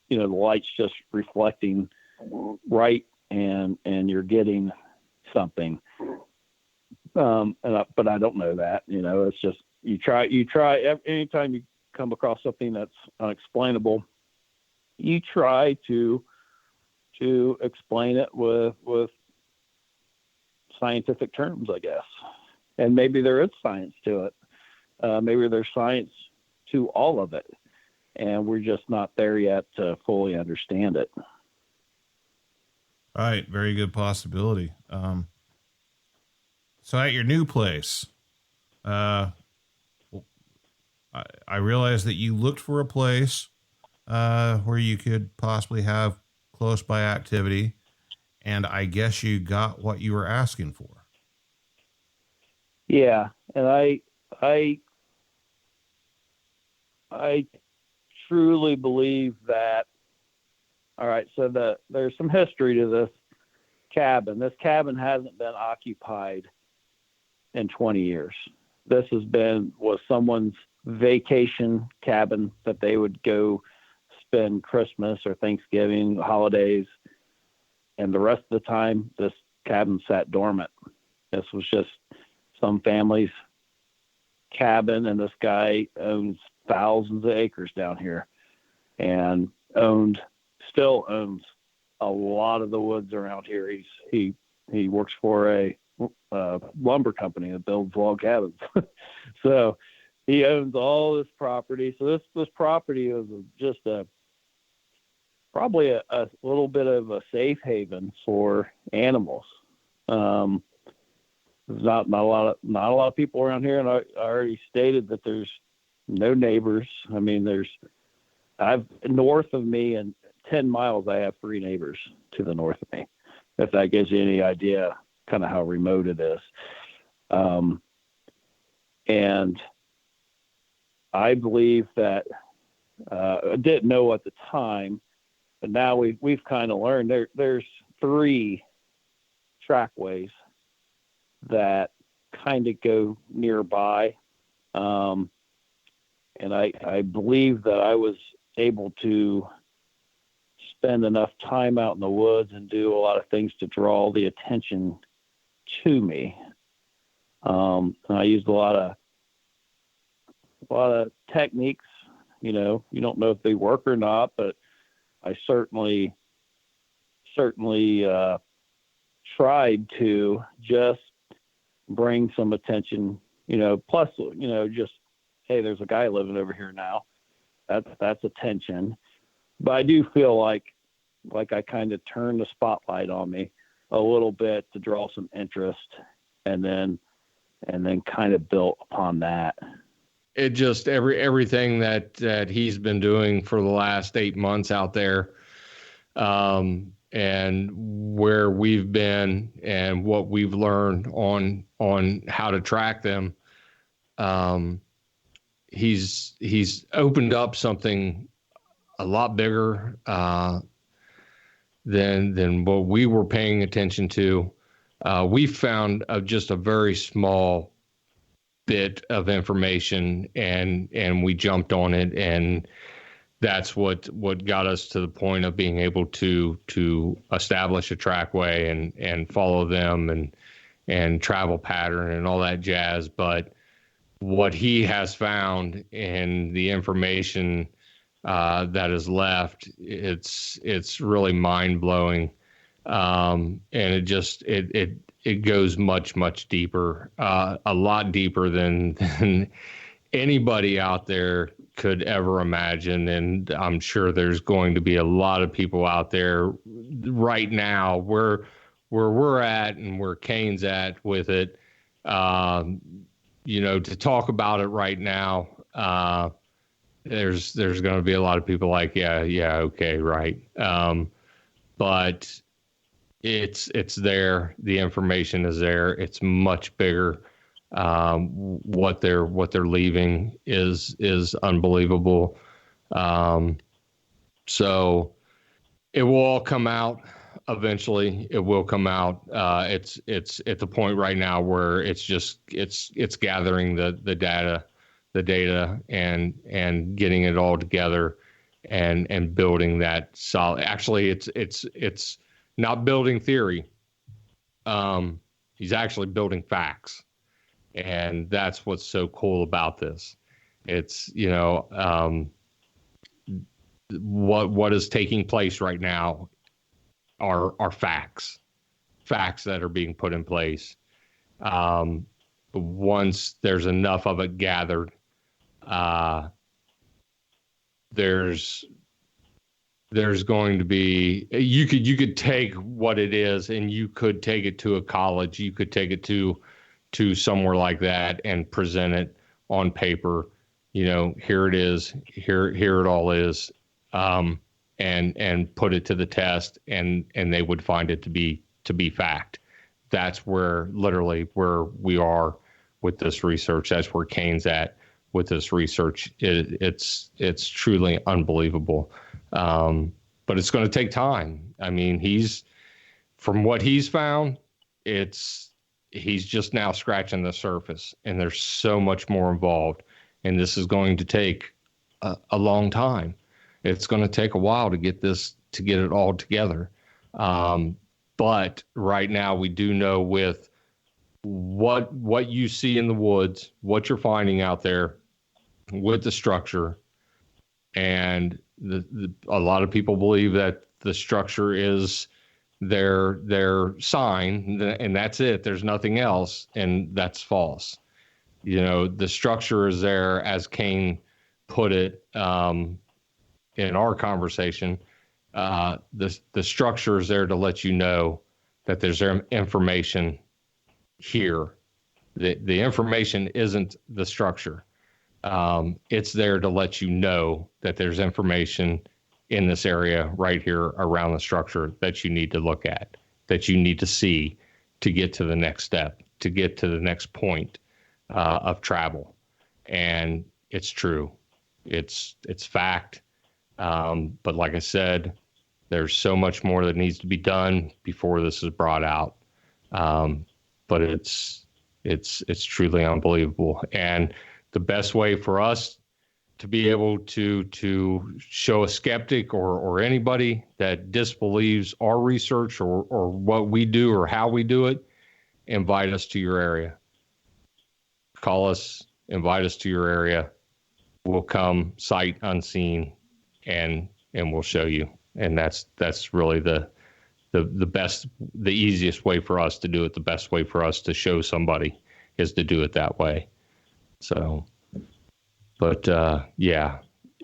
light's just reflecting right. And you're getting something. But I don't know that, it's just, you try anytime you come across something that's unexplainable, you try to explain it with scientific terms, I guess. And maybe there is science to it. Maybe there's science to all of it, and we're just not there yet to fully understand it. Right. Very good possibility. So at your new place, I realized that you looked for a place where you could possibly have close by activity, and I guess you got what you were asking for. Yeah, and I truly believe that. All right, so there's some history to this cabin. This cabin hasn't been occupied in 20 years. This was someone's vacation cabin that they would go spend Christmas or Thanksgiving, holidays, and the rest of the time this cabin sat dormant. This was just some family's cabin, and this guy owns thousands of acres down here and still owns a lot of the woods around here. He works for a lumber company that builds log cabins. So he owns all this property. So this property was just probably a little bit of a safe haven for animals. There's not a lot of people around here, and I already stated that there's no neighbors. I mean, north of me and 10 miles, I have 3 neighbors to the north of me, if that gives you any idea kind of how remote it is. And I believe that I didn't know at the time, but now we've kind of learned there's 3 trackways that kind of go nearby. And I believe that I was able to spend enough time out in the woods and do a lot of things to draw the attention to me. And I used a lot of techniques. You don't know if they work or not, but I certainly tried to just bring some attention, plus, just, hey, there's a guy living over here now. That's attention. But I do feel like I kind of turned the spotlight on me a little bit to draw some interest, and then kind of built upon that. It just everything that he's been doing for the last 8 months out there, and where we've been and what we've learned on how to track them. He's opened up something a lot bigger than what we were paying attention to. We found just a very small bit of information, and we jumped on it, and that's what got us to the point of being able to establish a trackway and follow them and travel pattern and all that jazz. But what he has found in the information that is left, it's really mind blowing, and it goes much deeper, a lot deeper than anybody out there could ever imagine. And I'm sure there's going to be a lot of people out there right now where we're at and where Kane's at with it, to talk about it right now. There's going to be a lot of people like, yeah, okay, right. But it's there. The information is there. It's much bigger. What they're leaving is unbelievable. So it will all come out eventually. It will come out. It's at the point right now where it's gathering the data and getting it all together and building that solid. Actually, it's not building theory. He's actually building facts. And that's what's so cool about this. It's, what is taking place right now are facts that are being put in place. Once there's enough of it gathered, there's there's going to be, you could take what it is and you could take it to a college, you could take it to somewhere like that and present it on paper. Here it is, here it all is, and put it to the test, and they would find it to be fact. That's literally where we are with this research. That's where Kane's at with this research. It's truly unbelievable. But it's going to take time. I mean, from what he's found, he's just now scratching the surface, and there's so much more involved. And this is going to take a long time. It's going to take a while to get it all together. But right now we do know with what you see in the woods, what you're finding out there with the structure, and a lot of people believe that the structure is their sign, and that's it. There's nothing else, and that's false. The structure is there, as Kane put it in our conversation. The structure is there to let you know that there's information here. The information isn't the structure. It's there to let you know that there's information in this area right here around the structure that you need to look at, that you need to see to get to the next step, to get to the next point of travel. And it's true. It's fact. But like I said, there's so much more that needs to be done before this is brought out. But it's truly unbelievable. And the best way for us to be able to show a skeptic or anybody that disbelieves our research or what we do or how we do it, invite us to your area. Call us, invite us to your area. We'll come sight unseen and we'll show you. And that's really the best, the easiest way for us to do it. The best way for us to show somebody is to do it that way. So, but yeah.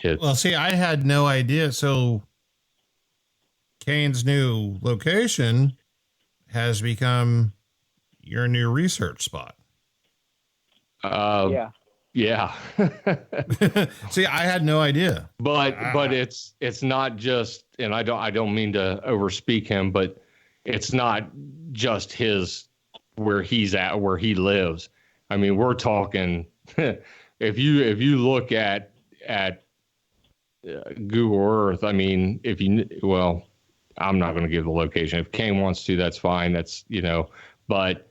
Well, see, I had no idea. So Kane's new location has become your new research spot. Yeah. Yeah. See, I had no idea. But it's not just, and I don't mean to overspeak him, but it's not just where he's at, where he lives. I mean, we're talking if you look at Google Earth, I mean, I'm not going to give the location. If Kane wants to, that's fine. That's, but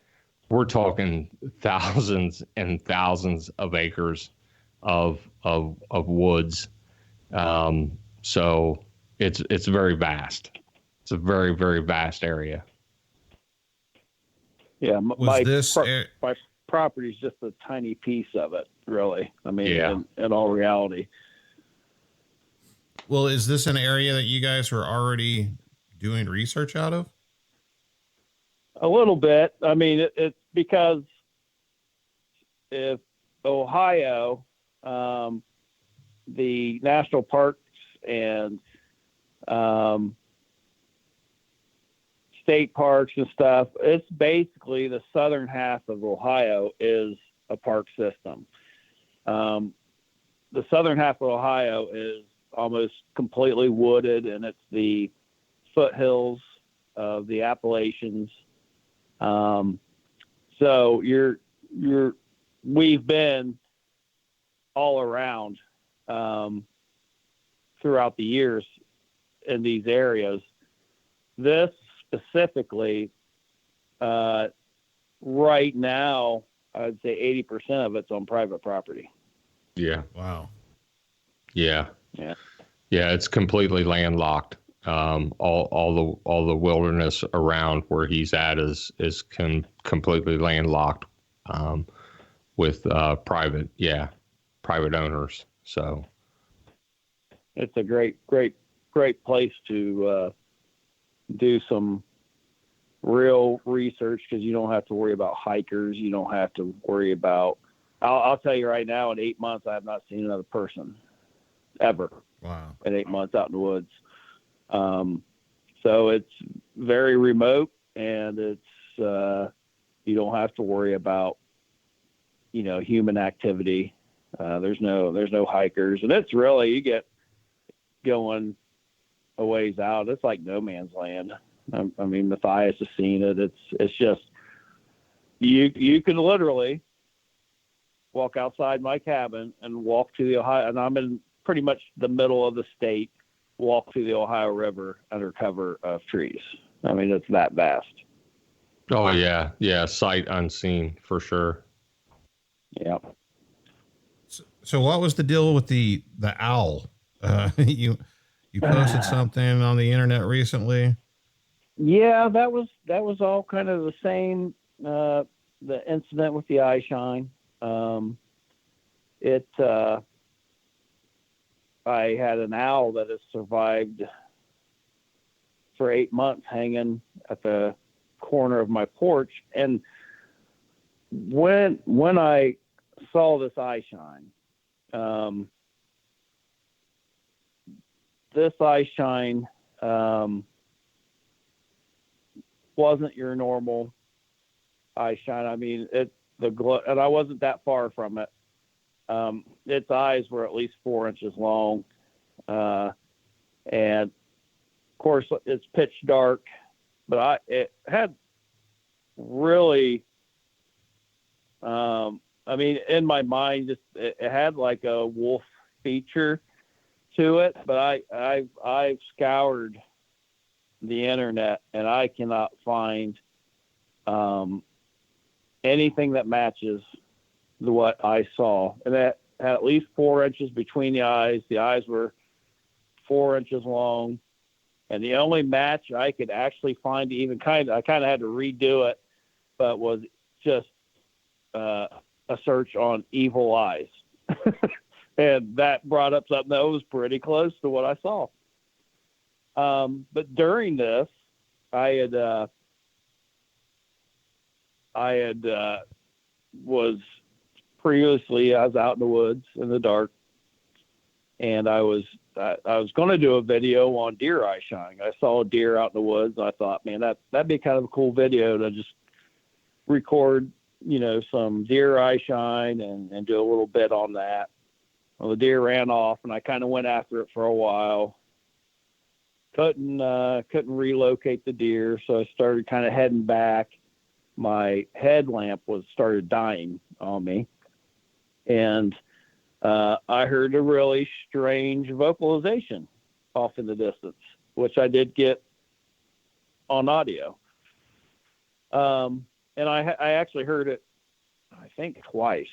we're talking thousands and thousands of acres of woods. So it's very vast. It's a very, very vast area. Yeah. My property is just a tiny piece of it, really. I mean, yeah. in all reality. Well, is this an area that you guys were already doing research out of? A little bit. I mean, it's because if Ohio, the national parks and state parks and stuff, it's basically the southern half of Ohio is a park system. The southern half of Ohio is almost completely wooded, and it's the foothills of the Appalachians. So we've been all around, throughout the years in these areas. This specifically, right now, I'd say 80% of it's on private property. Yeah. Wow. Yeah. Yeah. Yeah. It's completely landlocked. All the wilderness around where he's at is completely landlocked, with private owners. So it's a great place to do some real research, because you don't have to worry about hikers. You don't have to worry about. I'll tell you right now, in 8 months, I have not seen another person ever. Wow. In 8 months out in the woods. So it's very remote, and it's you don't have to worry about, you know, human activity. There's no hikers, and it's really, you get going a ways out, it's like no man's land. I mean, Mathias has seen it. It's just you can literally walk outside my cabin and walk to the Ohio, and I'm in pretty much the middle of the state, walk to the Ohio River under cover of trees. I mean, it's that vast. Oh yeah. Yeah. Sight unseen for sure. Yeah. So what was the deal with the owl? You posted something on the internet recently. Yeah, that was all kind of the same, the incident with the eye shine. I had an owl that has survived for 8 months hanging at the corner of my porch. And when I saw this eye shine, this eye shine wasn't your normal eye shine. I mean, and I wasn't that far from it. Its eyes were at least 4 inches long, and of course it's pitch dark. But it had really, I mean, in my mind, it had like a wolf feature to it. But I've scoured the internet, and I cannot find anything that matches what I saw. And that had at least 4 inches between the eyes. The eyes were 4 inches long. And the only match I could actually find, I kind of had to redo it, but was just a search on evil eyes. And that brought up something that was pretty close to what I saw. But during this, I was out in the woods in the dark, and I was going to do a video on deer eye shine. I saw a deer out in the woods, and I thought, man, that'd be kind of a cool video to just record, you know, some deer eye shine and do a little bit on that. Well, the deer ran off, and I kind of went after it for a while. Couldn't relocate the deer, so I started kind of heading back. My headlamp started dying on me, and I heard a really strange vocalization off in the distance, which I did get on audio. And I actually heard it, I think, twice.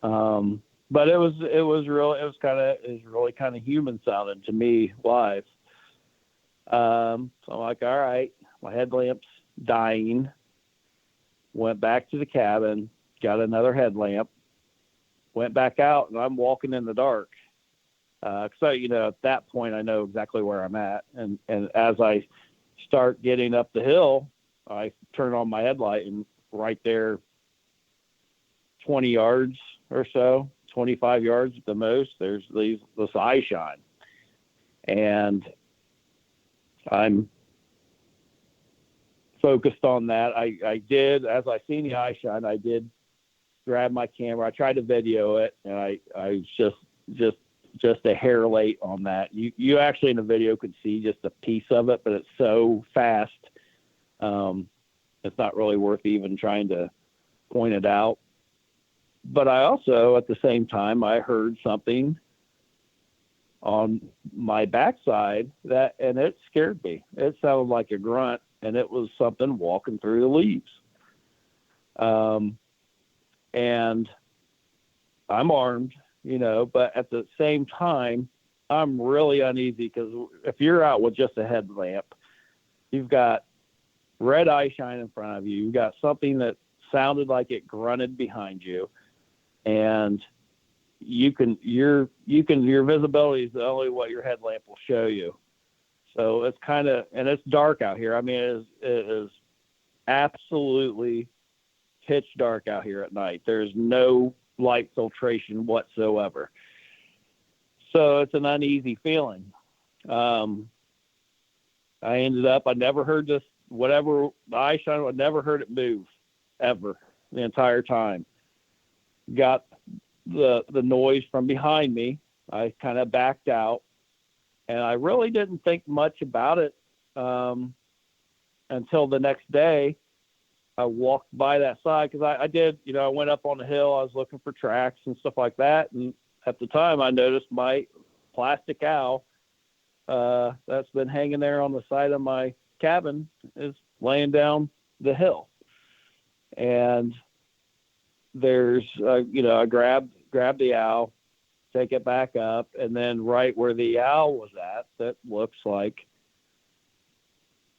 But it was really kind of human sounding to me live. So I'm like, all right, my headlamp's dying. Went back to the cabin, got another headlamp, went back out, and I'm walking in the dark. So, you know, at that point, I know exactly where I'm at. And as I start getting up the hill, I turn on my headlight, and right there, 20 yards or so, 25 yards at the most, there's this eye shine. And I'm focused on that. I did, as I seen the eye shine, I did grab my camera. I tried to video it, and I was just a hair late on that. You actually in the video could see just a piece of it, but it's so fast. It's not really worth even trying to point it out. But I also, at the same time, I heard something on my backside and it scared me. It sounded like a grunt, and it was something walking through the leaves. And I'm armed, you know, but at the same time, I'm really uneasy, because if you're out with just a headlamp, you've got red eye shine in front of you. You've got something that sounded like it grunted behind you, and your visibility is only what your headlamp will show you. So it's and it's dark out here. I mean, it is absolutely pitch dark out here at night. There's no light filtration whatsoever. So it's an uneasy feeling. I ended up, I never heard this, whatever the eye shine, I never heard it move ever the entire time. Got the noise from behind me. I kind of backed out, and I really didn't think much about it until the next day. I walked by that side because I did, I went up on the hill. I was looking for tracks and stuff like that. And at the time, I noticed my plastic owl that's been hanging there on the side of my cabin is laying down the hill. And there's, I grabbed the owl, take it back up, and then right where the owl was at, that looks like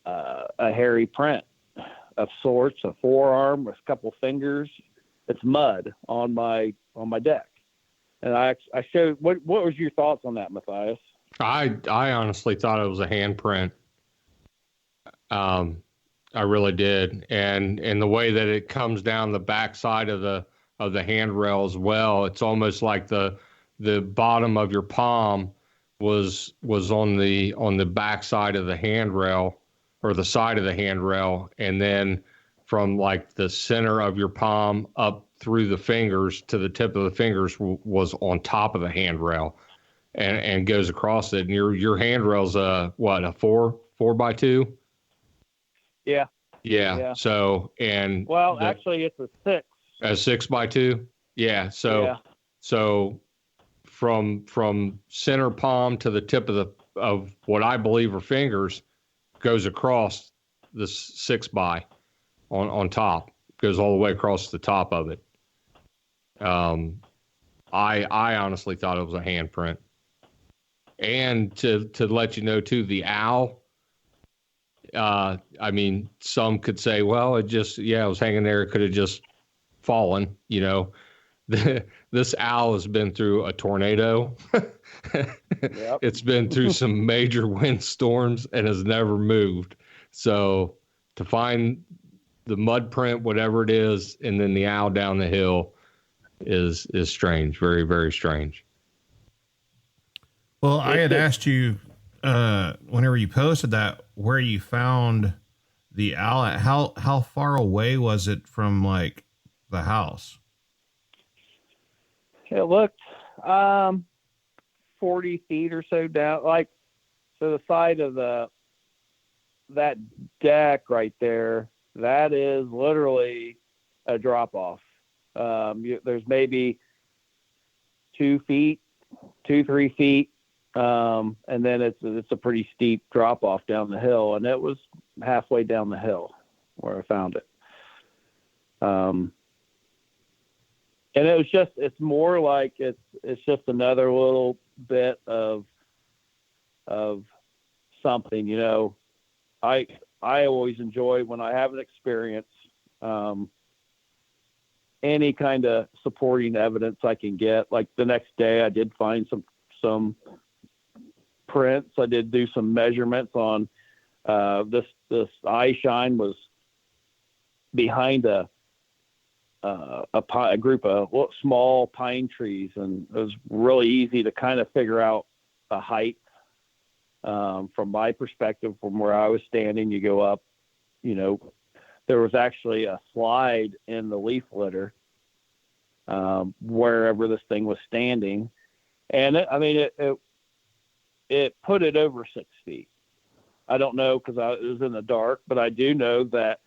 a hairy print of sorts, a forearm with a couple fingers. It's mud on my deck. And I showed, what was your thoughts on that, Mathias? I honestly thought it was a handprint. I really did. And the way that it comes down the backside of the handrail as well, it's almost like the bottom of your palm was on the backside of the handrail, or the side of the handrail, and then from like the center of your palm up through the fingers to the tip of the fingers was on top of the handrail, and goes across it. And your handrail's a 4x2? Yeah. So, and actually it's a 6. A 6x2? Yeah. So from center palm to the tip of what I believe are fingers goes across the 6x on top, goes all the way across the top of it. I honestly thought it was a handprint. And to let you know too, the owl, I mean, some could say, well, it was hanging there. It could have just fallen, This owl has been through a tornado. Yep. It's been through some major windstorms and has never moved. So to find the mud print, whatever it is, and then the owl down the hill is strange. Very, very strange. Well, I had asked you whenever you posted that where you found the owl at. How far away was it from like the house? It looked 40 feet or so down, like to the side of that deck right there. That is literally a drop off. There's maybe 2 feet, 3 feet. And then it's a pretty steep drop off down the hill, and it was halfway down the hill where I found it. And it's more like it's just another little bit of something, I always enjoy when I have an experience, any kind of supporting evidence I can get. Like the next day I did find some prints. I did do some measurements on, this eye shine was behind a group of small pine trees, and it was really easy to kind of figure out the height. From my perspective, from where I was standing, you go up, there was actually a slide in the leaf litter, wherever this thing was standing. And it put it over 6 feet. I don't know, cause it was in the dark, but I do know that,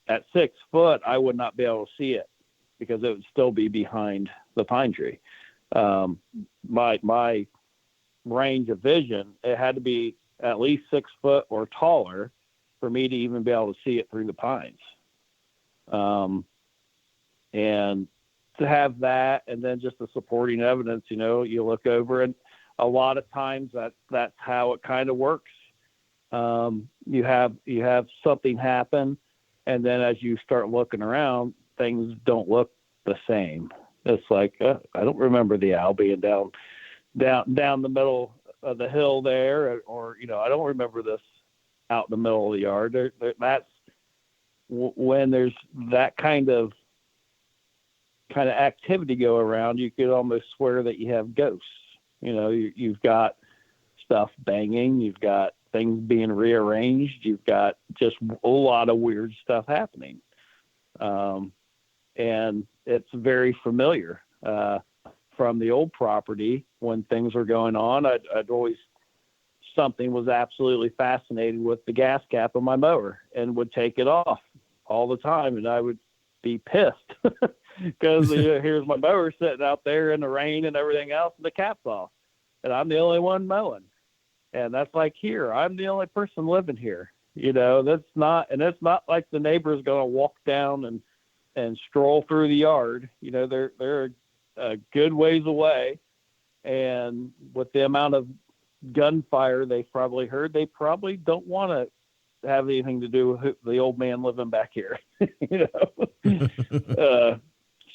at 6 foot, I would not be able to see it because it would still be behind the pine tree. My range of vision, it had to be at least 6 foot or taller for me to even be able to see it through the pines. And to have that, and then just the supporting evidence, you look over, and a lot of times that's how it kind of works. You have something happen, and then as you start looking around, things don't look the same. It's like, I don't remember the owl being down the middle of the hill there, or I don't remember this out in the middle of the yard. That's when there's that kind of activity go around. You could almost swear that you have ghosts. You've got stuff banging, you've got things being rearranged. You've got just a lot of weird stuff happening. And it's very familiar from the old property when things were going on. I'd always, something was absolutely fascinated with the gas cap of my mower and would take it off all the time. And I would be pissed because here's my mower sitting out there in the rain and everything else, and the cap's off, and I'm the only one mowing. And that's like, here, I'm the only person living here. That's not, and it's not like the neighbor's going to walk down and stroll through the yard. They're a good ways away. And with the amount of gunfire they probably heard, they probably don't want to have anything to do with the old man living back here.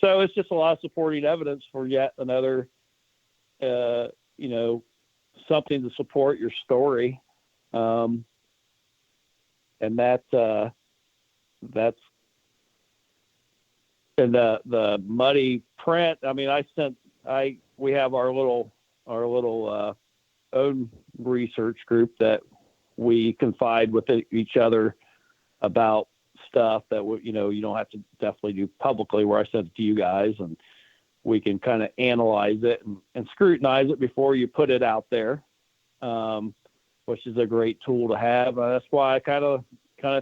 So it's just a lot of supporting evidence for yet another, something to support your story. And that's, and the muddy print. I mean, we have our little own research group that we confide with each other about stuff that you don't have to definitely do publicly, where I send it to you guys, and we can kind of analyze it and scrutinize it before you put it out there, which is a great tool to have. That's why I kind of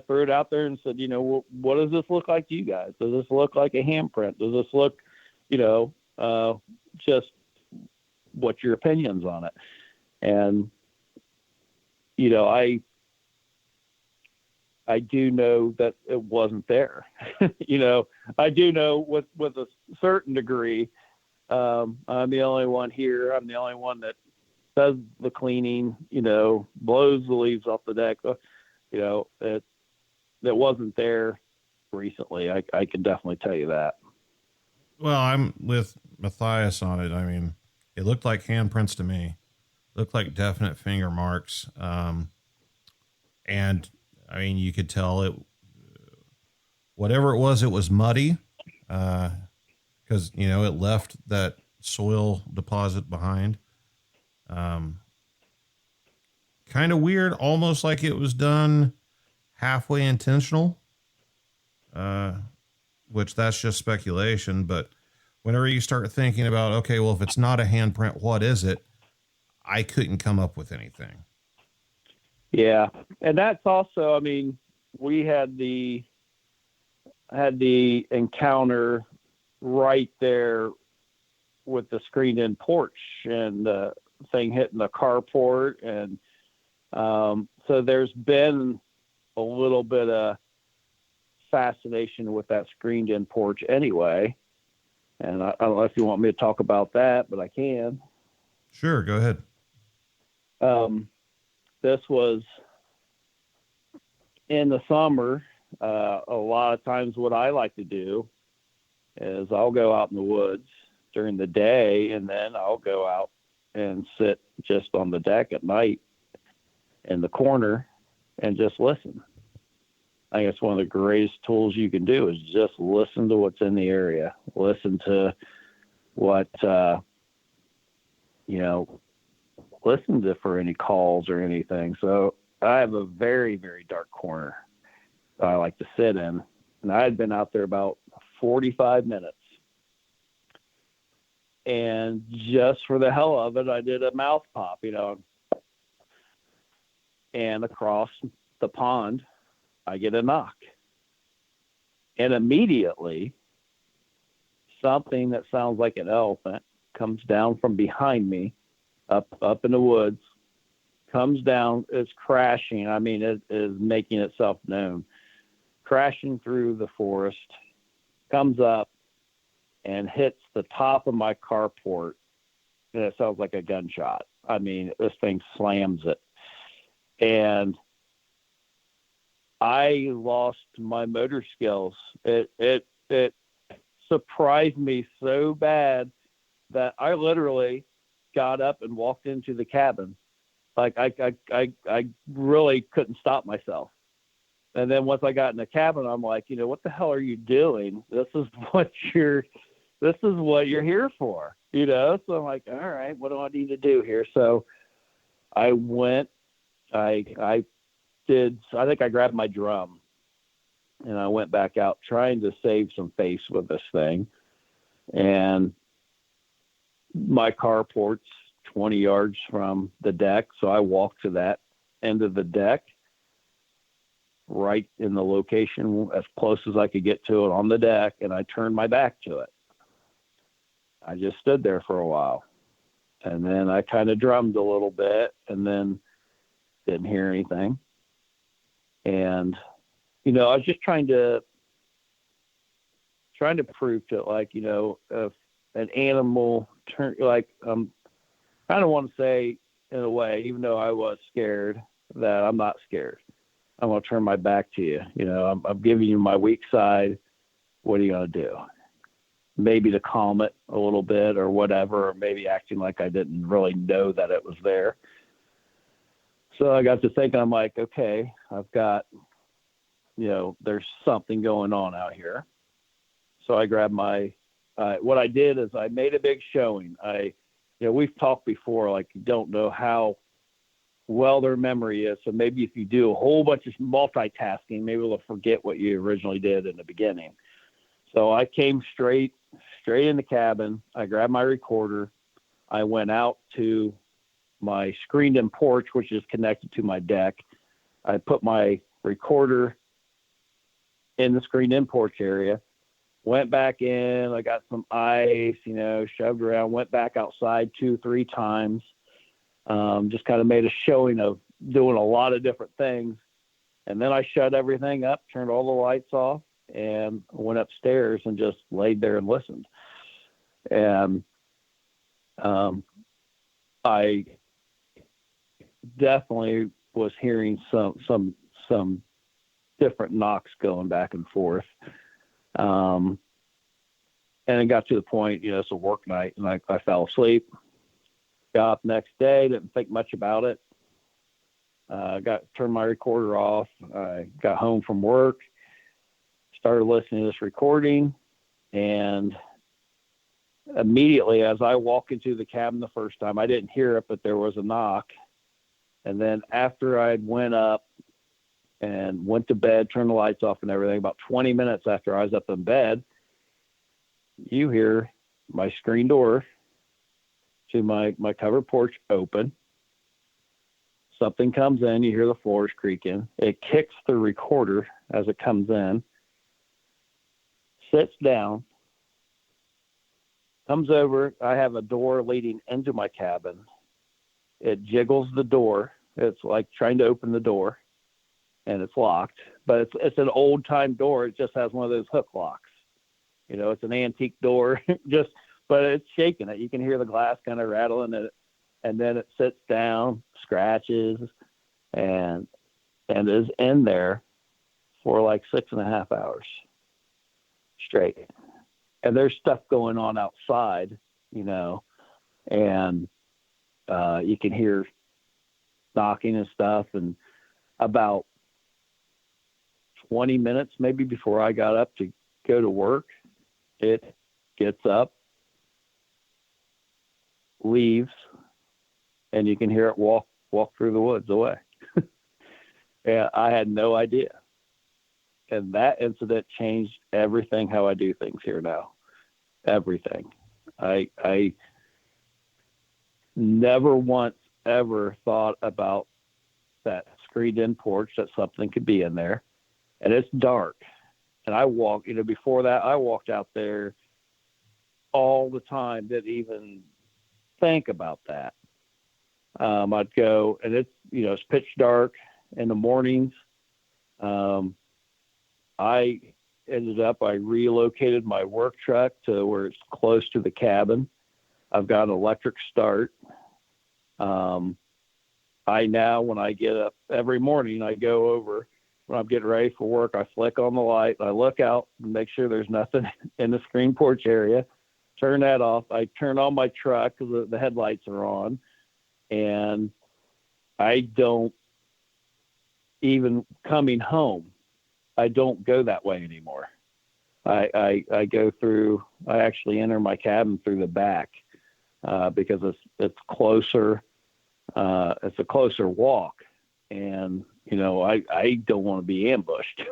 threw it out there and said, what does this look like to you guys? Does this look like a handprint? Does this look, just what's your opinions on it? And, I do know that it wasn't there. I do know with a certain degree, I'm the only one here. I'm the only one that does the cleaning, blows the leaves off the deck. That wasn't there recently. I can definitely tell you that. Well, I'm with Mathias on it. I mean, it looked like handprints to me. Looked like definite finger marks. And I mean, you could tell it, whatever it was muddy. Cause it left that soil deposit behind. Kind of weird, almost like it was done halfway intentional, which that's just speculation. But whenever you start thinking about, okay, well, if it's not a handprint, what is it? I couldn't come up with anything. Yeah. And that's also, I mean, we had the encounter right there with the screened in porch and the thing hitting the carport. And, so there's been a little bit of fascination with that screened in porch anyway. And I don't know if you want me to talk about that, but I can. Sure. Go ahead. This was in the summer. A lot of times what I like to do is I'll go out in the woods during the day, and then I'll go out and sit just on the deck at night in the corner and just listen. I think it's one of the greatest tools you can do is just listen to what's in the area. Listen to what, listen to for any calls or anything. So I have a very, very dark corner that I like to sit in. And I had been out there about 45 minutes. And just for the hell of it, I did a mouth pop, and across the pond, I get a knock. And immediately, something that sounds like an elephant comes down from behind me, up in the woods, comes down, it's crashing. I mean, it is making itself known. Crashing through the forest, comes up and hits the top of my carport. And it sounds like a gunshot. I mean, this thing slams it. And I lost my motor skills. It surprised me so bad that I literally got up and walked into the cabin. Like I really couldn't stop myself. And then once I got in the cabin, I'm like, what the hell are you doing? This is what you're here for, So I'm like, all right, what do I need to do here? So I went, I think I grabbed my drum and I went back out trying to save some face with this thing. And my carport's 20 yards from the deck. So I walked to that end of the deck, right in the location as close as I could get to it on the deck. And I turned my back to it. I just stood there for a while. And then I kind of drummed a little bit and then didn't hear anything. And, I was just trying to prove to it, like, if an animal I don't want to say in a way, even though I was scared, that I'm not scared. I'm going to turn my back to you. I'm giving you my weak side. What are you going to do? Maybe to calm it a little bit or whatever, or maybe acting like I didn't really know that it was there. So I got to thinking, I'm like, okay, I've got, there's something going on out here. So I grabbed what I did is I made a big showing. We've talked before, like, you don't know how well their memory is. So maybe if you do a whole bunch of multitasking, maybe they'll forget what you originally did in the beginning. So I came straight in the cabin. I grabbed my recorder. I went out to my screened-in porch, which is connected to my deck. I put my recorder in the screened-in porch area, went back in. I got some ice, shoved around, went back outside 2-3 times. Just kind of made a showing of doing a lot of different things. And then I shut everything up, turned all the lights off, and went upstairs and just laid there and listened. And I definitely was hearing some different knocks going back and forth. And it got to the point, it's a work night, and I fell asleep. Got up next day, didn't think much about it. Turned my recorder off. I got home from work, started listening to this recording, and immediately as I walked into the cabin the first time, I didn't hear it, but there was a knock. And then after I went up and went to bed, turned the lights off and everything, about 20 minutes after I was up in bed, you hear my screen door to my covered porch open. Something comes in, you hear the floors creaking. It kicks the recorder as it comes in, sits down, comes over. I have a door leading into my cabin. It jiggles the door. It's like trying to open the door, and it's locked. But it's an old-time door. It just has one of those hook locks. It's an antique door, but it's shaking it. You can hear the glass kind of rattling it. And then it sits down, scratches, and is in there for like 6.5 hours straight. And there's stuff going on outside, and you can hear knocking and stuff. And about 20 minutes maybe before I got up to go to work, it gets up, leaves, and you can hear it walk through the woods away. And I had no idea. And that incident changed everything, how I do things here now. Everything. I never once ever thought about that screened-in porch, that something could be in there. And it's dark. And I walk, before that, I walked out there all the time, didn't even think about that. I'd go, and it's pitch dark in the mornings. I relocated my work truck to where it's close to the cabin. I've got an electric start. When I get up every morning, I go over when I'm getting ready for work. I flick on the light. I look out and make sure there's nothing in the screen porch area. Turn that off. I turn on my truck because the headlights are on. And I don't, even coming home, I don't go that way anymore. I go through, I actually enter my cabin through the back because it's closer. It's a closer walk. And, I don't want to be ambushed.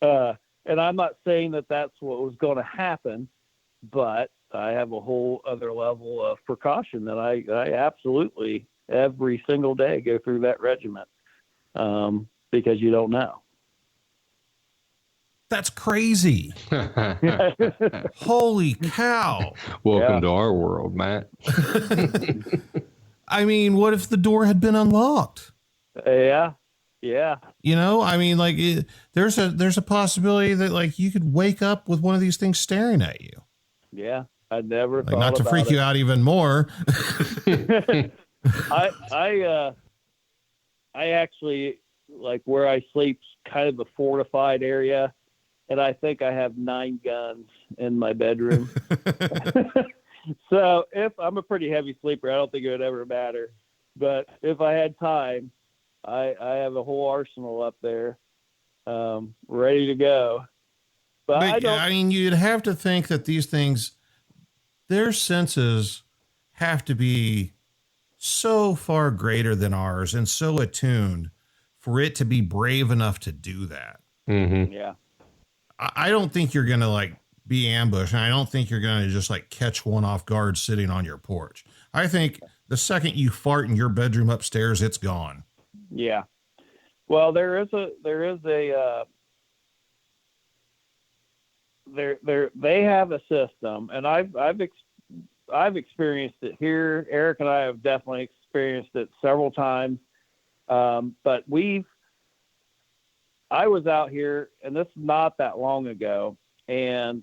And I'm not saying that that's what was going to happen, but I have a whole other level of precaution that I absolutely every single day go through that regiment, because you don't know. That's crazy. Holy cow. Welcome to our world, Matt. I mean, what if the door had been unlocked? Yeah. There's a possibility that like you could wake up with one of these things staring at you. Yeah. I never thought not to about freak it. you out even more. I actually, like, where I sleep's kind of the fortified area, and I think I have 9 guns in my bedroom. So if I'm a pretty heavy sleeper, I don't think it would ever matter. But if I had time, I have a whole arsenal up there, ready to go. But you'd have to think that these things, their senses have to be so far greater than ours and so attuned for it to be brave enough to do that. Mm-hmm. Yeah. I don't think you're going to like be ambushed. And I don't think you're going to just like catch one off guard sitting on your porch. I think the second you fart in your bedroom upstairs, it's gone. Yeah. Well, they have a system, and I've experienced it here. Eric and I have definitely experienced it several times. But I was out here, and this is not that long ago, and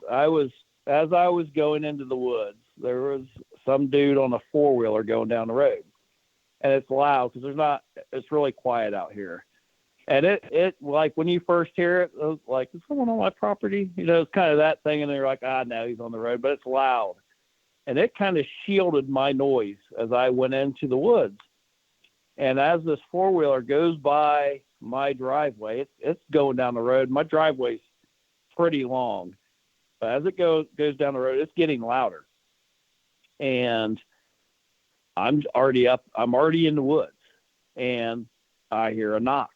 as I was going into the woods, there was some dude on a 4-wheeler going down the road, and it's loud because it's really quiet out here. And it like when you first hear it, was like, is someone on my property? It's kind of that thing. And they're like, no, he's on the road, but it's loud. And it kind of shielded my noise as I went into the woods. And as this 4-wheeler goes by my driveway, it's going down the road. My driveway's pretty long, but as it goes down the road, it's getting louder. And I'm already in the woods, and I hear a knock.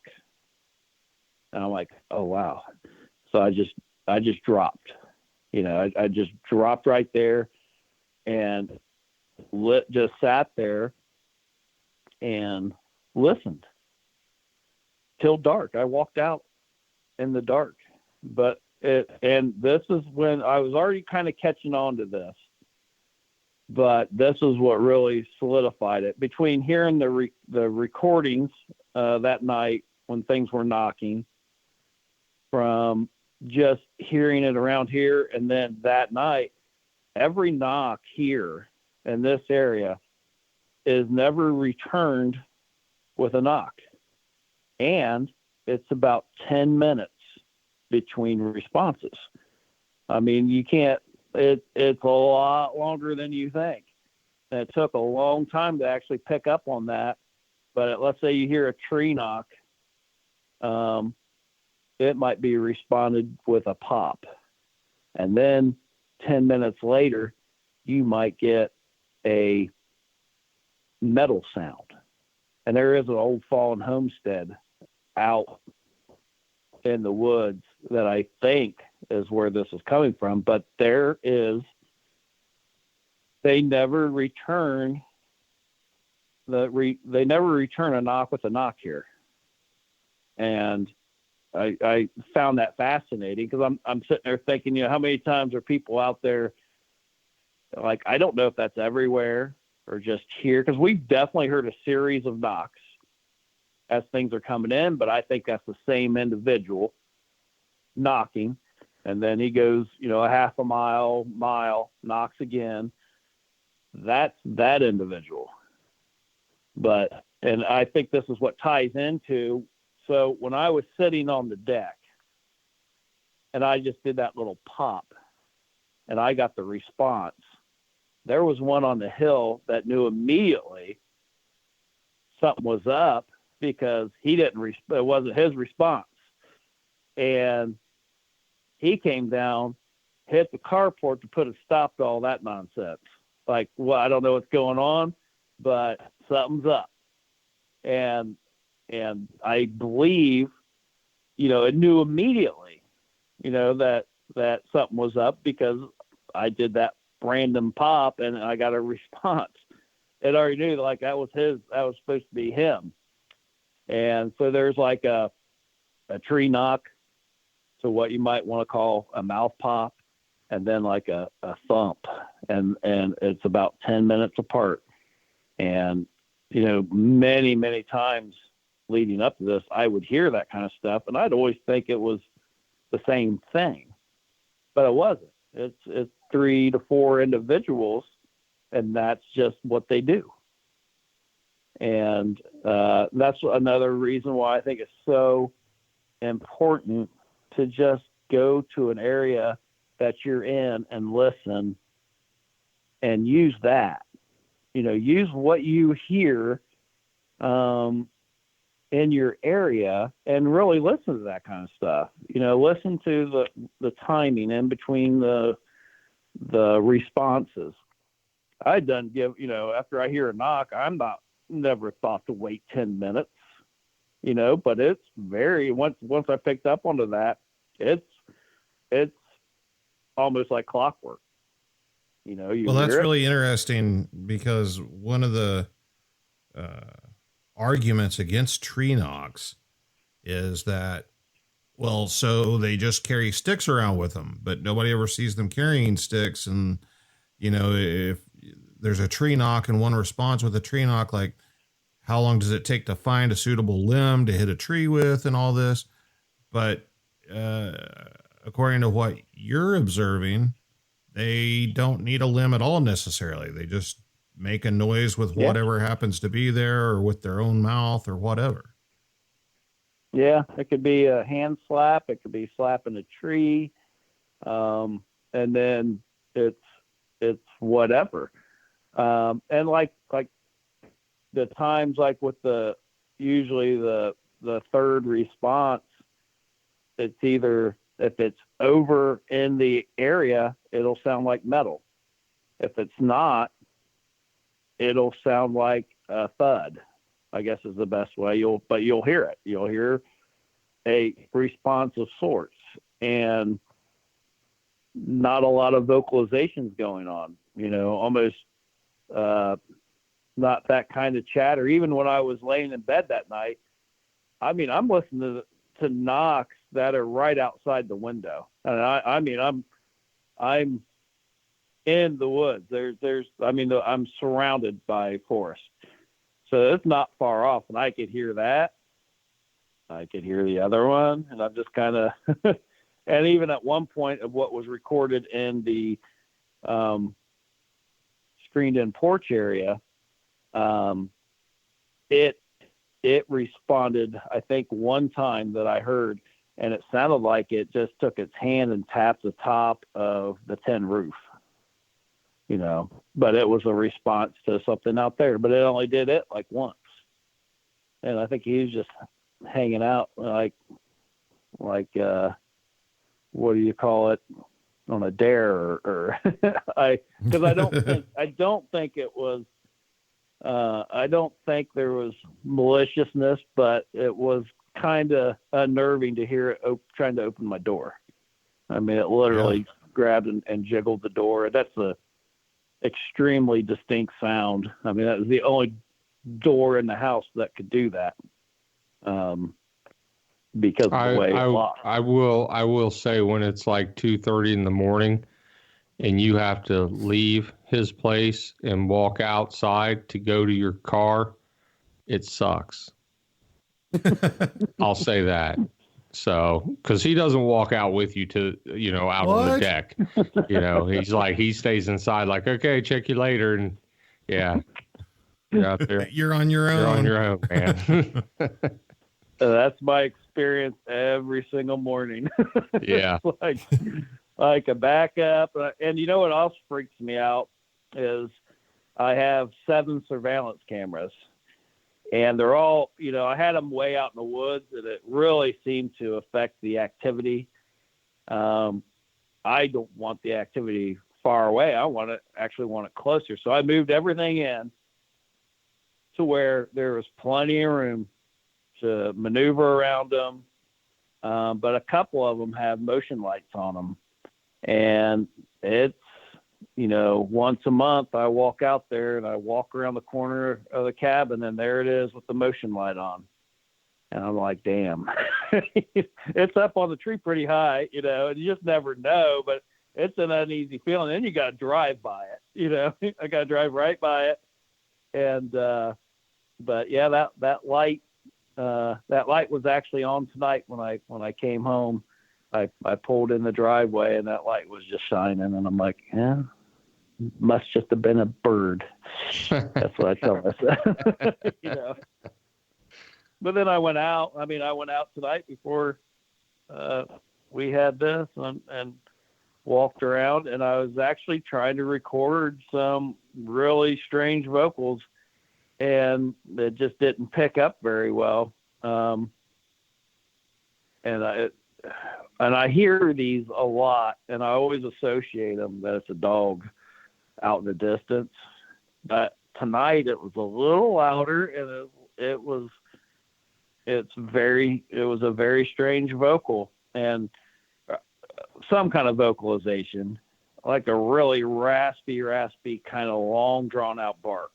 And I'm like, oh, wow. So I just dropped, I just dropped right there and just sat there and listened till dark. I walked out in the dark, and this is when I was already kind of catching on to this, but this is what really solidified it. Between hearing the recordings that night when things were knocking, from just hearing it around here, and then that night, every knock here in this area is never returned with a knock. And it's about 10 minutes between responses. I mean, you can't, it's a lot longer than you think. And it took a long time to actually pick up on that. But let's say you hear a tree knock, it might be responded with a pop. And then 10 minutes later, you might get a metal sound. And there is an old fallen homestead out in the woods that I think is where this is coming from. But they never return a knock with a knock here. And I found that fascinating because I'm sitting there thinking, how many times are people out there, like, I don't know if that's everywhere or just here, because we've definitely heard a series of knocks as things are coming in, but I think that's the same individual knocking. And then he goes, a half a mile, knocks again. That's that individual. And I think this is what ties into. So when I was sitting on the deck and I just did that little pop and I got the response, there was one on the hill that knew immediately something was up because it wasn't his response. And he came down, hit the carport to put a stop to all that nonsense. Like, well, I don't know what's going on, but something's up. And And I believe, it knew immediately, that something was up because I did that random pop and I got a response. It already knew that that was supposed to be him. And so there's like a tree knock, so what you might want to call a mouth pop, and then like a thump, and it's about 10 minutes apart. And, many, many times leading up to this, I would hear that kind of stuff, and I'd always think it was the same thing, but it wasn't. It's 3 to 4 individuals, and that's just what they do. And that's another reason why I think it's so important to just go to an area that you're in and listen and use that. Use what you hear in your area and really listen to that kind of stuff. Listen to the timing in between the responses. I done give, after I hear a knock, never thought to wait 10 minutes, but it's once I picked up onto that, it's almost like clockwork. Well, that's really interesting, because one of the arguments against tree knocks is that, well, so they just carry sticks around with them, but nobody ever sees them carrying sticks. And, if there's a tree knock and one responds with a tree knock, like, how long does it take to find a suitable limb to hit a tree with and all this? But according to what you're observing, they don't need a limb at all necessarily. They just make a noise with whatever happens to be there, or with their own mouth or whatever. Yeah, it could be a hand slap. It could be slapping a tree. And then it's whatever. And like the times, like with usually the third response, it's either, if it's over in the area, it'll sound like metal. If it's not, it'll sound like a thud, I guess is the best way. But you'll hear it. You'll hear a response of sorts, and not a lot of vocalizations going on, almost not that kind of chatter. Even when I was laying in bed that night, I'm listening to knocks that are right outside the window. And I'm in the woods. I'm surrounded by forest. So it's not far off, and I could hear that. I could hear the other one, and I'm just kind of, and even at one point of what was recorded in the screened in porch area, it responded, I think, one time that I heard, and it sounded like it just took its hand and tapped the top of the tin roof, but it was a response to something out there, but it only did it like once. And I think he was just hanging out like what do you call it, on a dare, or because I don't think it was, I don't think there was maliciousness, but it was kind of unnerving to hear it trying to open my door. It literally grabbed and jiggled the door. That's a extremely distinct sound. That was the only door in the house that could do that, because of the way it locked. I will say, when it's like 2:30 in the morning and you have to leave his place and walk outside to go to your car, it sucks. I'll say that. So, because he doesn't walk out with you to, out on the deck. He stays inside, like, okay, check you later. And yeah, you're out there. You're on your own. You're on your own, man. That's my experience every single morning. Yeah. like a backup. And what else freaks me out is I have 7 surveillance cameras, and they're all, I had them way out in the woods, and it really seemed to affect the activity. I don't want the activity far away. I want it closer. So I moved everything in to where there was plenty of room to maneuver around them. But a couple of them have motion lights on them, and it's, once a month I walk out there and I walk around the corner of the cabin, and there it is with the motion light on. And I'm like, damn, it's up on the tree pretty high, and you just never know, but it's an uneasy feeling. Then you got to drive by it, I got to drive right by it. And, but yeah, that light was actually on tonight when I came home. I pulled in the driveway and that light was just shining, and I'm like, yeah, must just have been a bird. That's what I tell myself. But then I went out tonight before we had this and walked around, and I was actually trying to record some really strange vocals, and it just didn't pick up very well. And I hear these a lot, and I always associate them that it's a dog out in the distance. But tonight it was a little louder, and it was a very strange vocal, and some kind of vocalization, like a really raspy kind of long drawn out bark.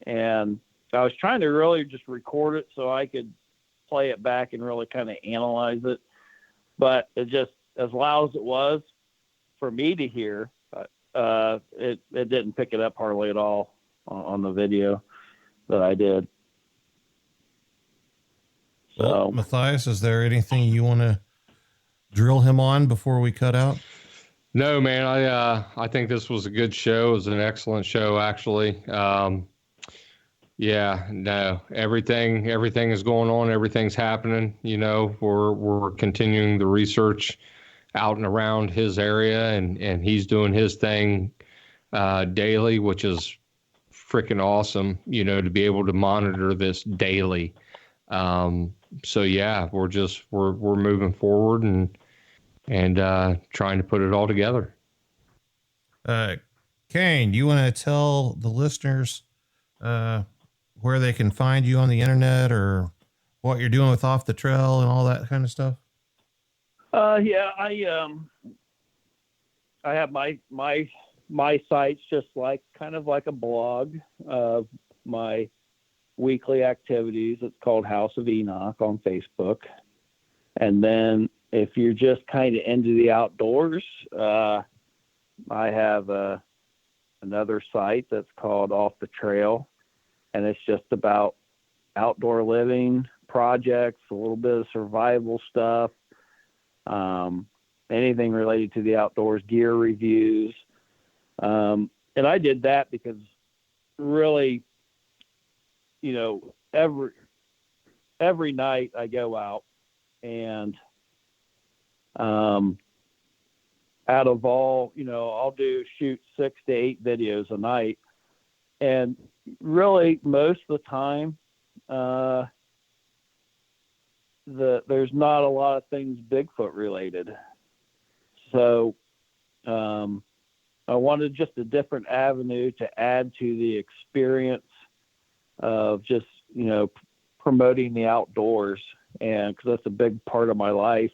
And I was trying to really just record it so I could play it back and really kind of analyze it. But it just, as loud as it was for me to hear, it didn't pick it up hardly at all on the video that I did. Well, So, Mathias, is there anything you want to drill him on before we cut out? No, man. I think this was a good show. It was an excellent show, actually. Yeah, no, everything is going on. Everything's happening. We're continuing the research out and around his area, and he's doing his thing daily, which is freaking awesome. To be able to monitor this daily. So yeah, we're moving forward and trying to put it all together. Kane, do you want to tell the listeners where they can find you on the internet, or what you're doing with Off the Trail and all that kind of stuff? Yeah, I have my site's just kind of like a blog of my weekly activities. It's called House of Enoch on Facebook. And then if you're just kind of into the outdoors, I have another site that's called Off the Trail, and it's just about outdoor living projects, a little bit of survival stuff, anything related to the outdoors, gear reviews. And I did that because really, every night I go out, and out of all, I'll shoot 6 to 8 videos a night. And really most of the time, there's not a lot of things Bigfoot related. So, I wanted just a different avenue to add to the experience of just, promoting the outdoors. And cause that's a big part of my life.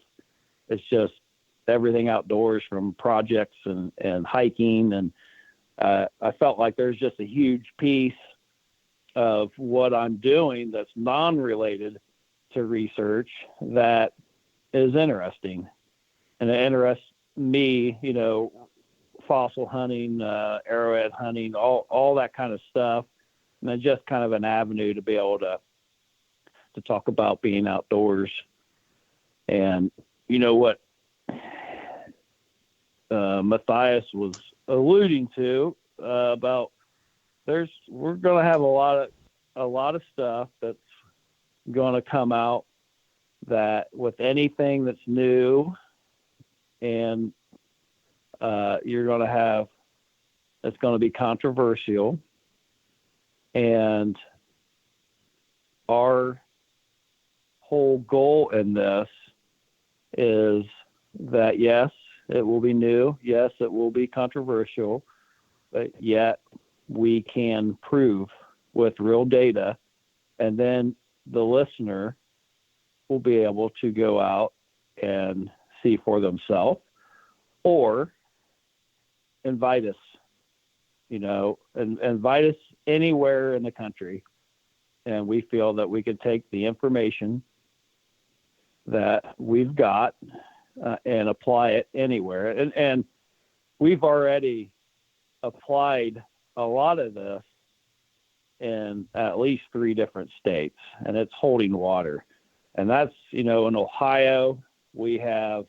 It's just everything outdoors, from projects and hiking. And, I felt like there's just a huge piece of what I'm doing that's non-related to research that is interesting. And it interests me, fossil hunting, arrowhead hunting, all that kind of stuff. And then just kind of an avenue to be able to talk about being outdoors. And what Mathias was alluding to about we're going to have a lot of stuff that's going to come out that with anything that's new, and you're going to have, it's going to be controversial. And our whole goal in this is that, yes, it will be new. Yes, it will be controversial, but yet we can prove with real data. And then the listener will be able to go out and see for themselves, or invite us, and invite us anywhere in the country. And we feel that we could take the information that we've got and apply it anywhere. And we've already applied a lot of this in at least 3 different states, and it's holding water. And that's, in Ohio, we have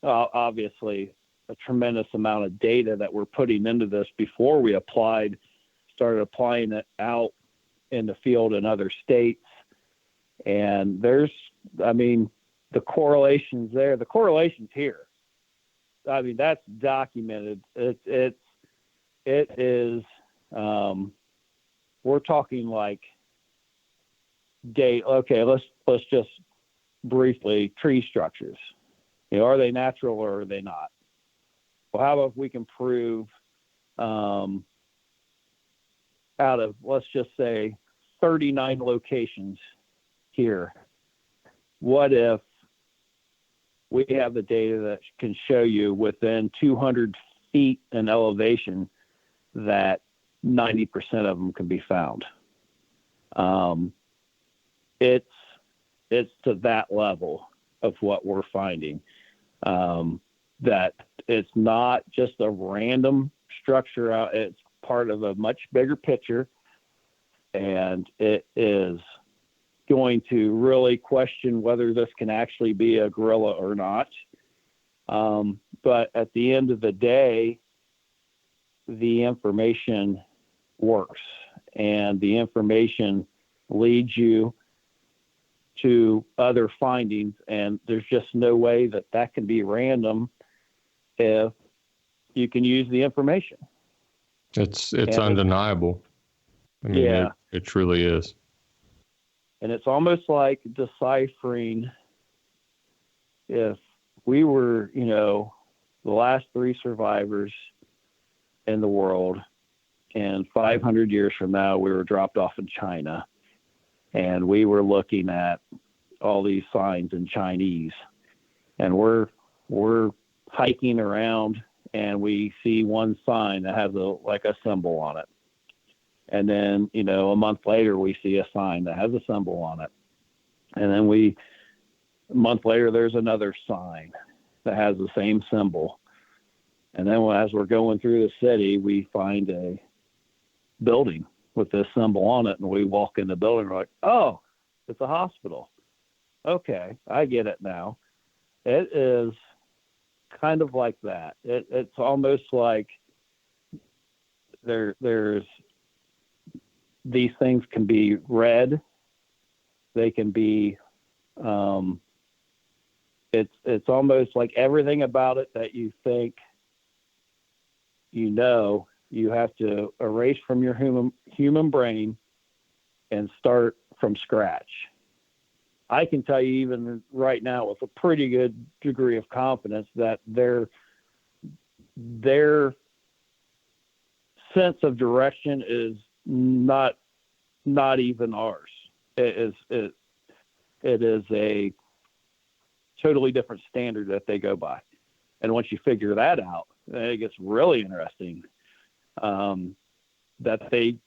obviously a tremendous amount of data that we're putting into this before we started applying it out in the field in other states. And the correlations there, the correlations here, that's documented. It is, we're talking like okay, let's just briefly, tree structures, are they natural or are they not? Well, how about if we can prove, out of, let's just say 39 locations here, what if we have the data that can show you within 200 feet in elevation that 90% of them can be found? It's to that level of what we're finding, that it's not just a random structure out. It's part of a much bigger picture, and it is going to really question whether this can actually be a gorilla or not. But at the end of the day, the information works, and the information leads you to other findings, and there's just no way that can be random if you can use the information. It's undeniable. It truly is. And it's almost like deciphering. If we were, the last 3 survivors in the world, and 500 years from now, we were dropped off in China, and we were looking at all these signs in Chinese, and we're hiking around, and we see one sign that has a symbol on it. And then, a month later, we see a sign that has a symbol on it. And then a month later, there's another sign that has the same symbol. And then as we're going through the city, we find a building with this symbol on it, and we walk in the building, and we're like, oh, it's a hospital. Okay, I get it now. It is kind of like that. It's almost like there's these things can be read. They can be, it's almost like everything about it that you think, you have to erase from your human brain and start from scratch. I can tell you even right now with a pretty good degree of confidence that their sense of direction is not even ours. It is a totally different standard that they go by. And once you figure that out, then it gets really interesting, that they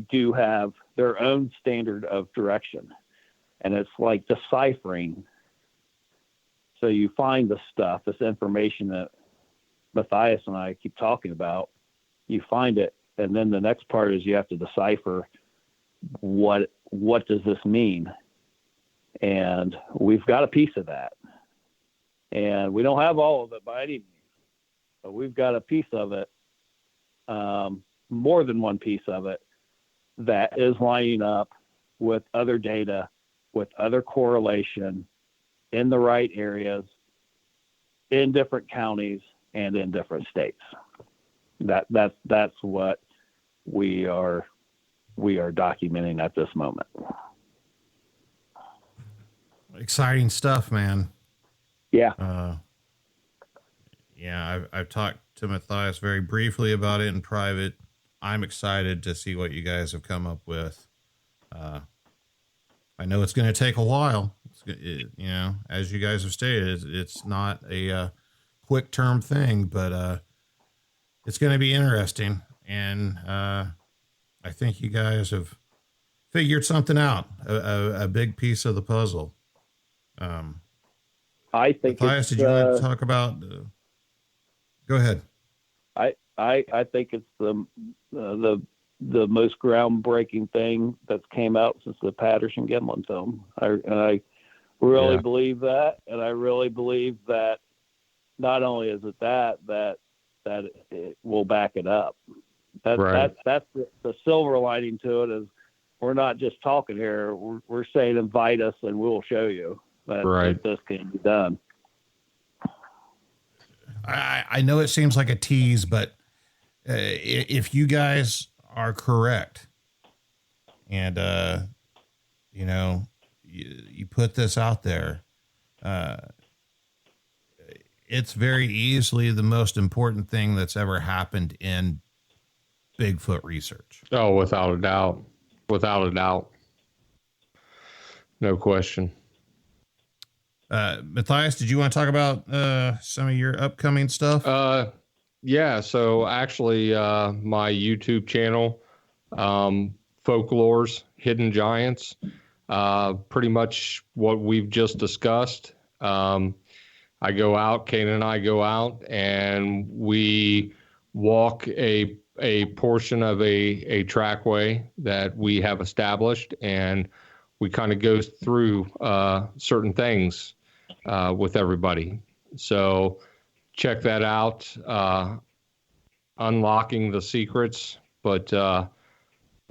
do have their own standard of direction. And it's like deciphering. So you find the stuff, this information that Mathias and I keep talking about, you find it. And then the next part is you have to decipher what does this mean? And we've got a piece of that. And we don't have all of it by any means, but we've got a piece of it, more than one piece of it, that is lining up with other data, with other correlation in the right areas, in different counties, and in different states. That's what we are documenting at this moment. Exciting stuff, man. Yeah. I've talked to Mathias very briefly about it in private. I'm excited to see what you guys have come up with. I know it's going to take a while. As you guys have stated, it's not a quick term thing, but it's going to be interesting. And I think you guys have figured something out, a big piece of the puzzle. I think Mathias, did you want to talk about? Go ahead. I think it's the most groundbreaking thing that's came out since the Patterson Gimlin film. I really believe that, and I really believe that not only is it that it will back it up. That's the silver lining to it, is we're not just talking here. We're saying invite us and we'll show you that this can be done. I know it seems like a tease, but if you guys are correct and, you put this out there, it's very easily the most important thing that's ever happened in Bigfoot research. Oh, without a doubt. Without a doubt. No question. Mathias, did you want to talk about some of your upcoming stuff? Yeah. So actually, my YouTube channel, Folklore's Hidden Giants, pretty much what we've just discussed. I go out, Kane and I go out, and we walk a portion of a trackway that we have established, and we kind of go through certain things with everybody. So check that out. Unlocking the Secrets, but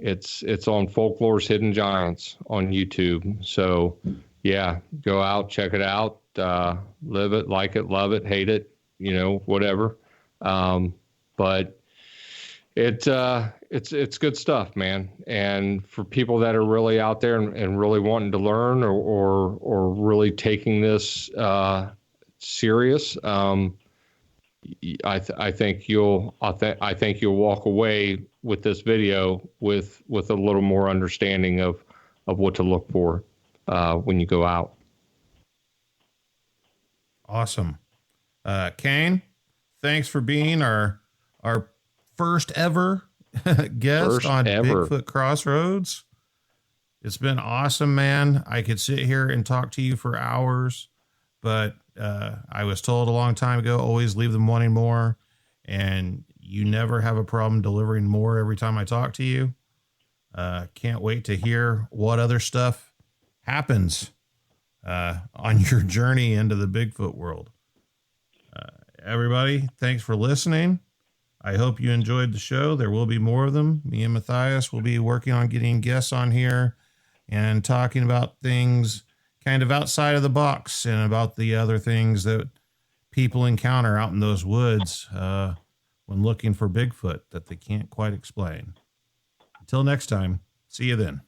it's on Folklore's Hidden Giants on YouTube. So yeah, go out, check it out, live it, like it, love it, hate it, whatever. But it's good stuff, man. And for people that are really out there and really wanting to learn or really taking this serious, I think you'll walk away with this video with a little more understanding of what to look for when you go out. Awesome. Kane, thanks for being our first ever guest on Bigfoot Crossroads. It's been awesome, man. I could sit here and talk to you for hours, but I was told a long time ago, always leave them wanting more, and you never have a problem delivering more every time I talk to you. Can't wait to hear what other stuff happens on your journey into the Bigfoot world. Everybody, thanks for listening. I hope you enjoyed the show. There will be more of them. Me and Mathias will be working on getting guests on here and talking about things kind of outside of the box and about the other things that people encounter out in those woods when looking for Bigfoot that they can't quite explain. Until next time, see you then.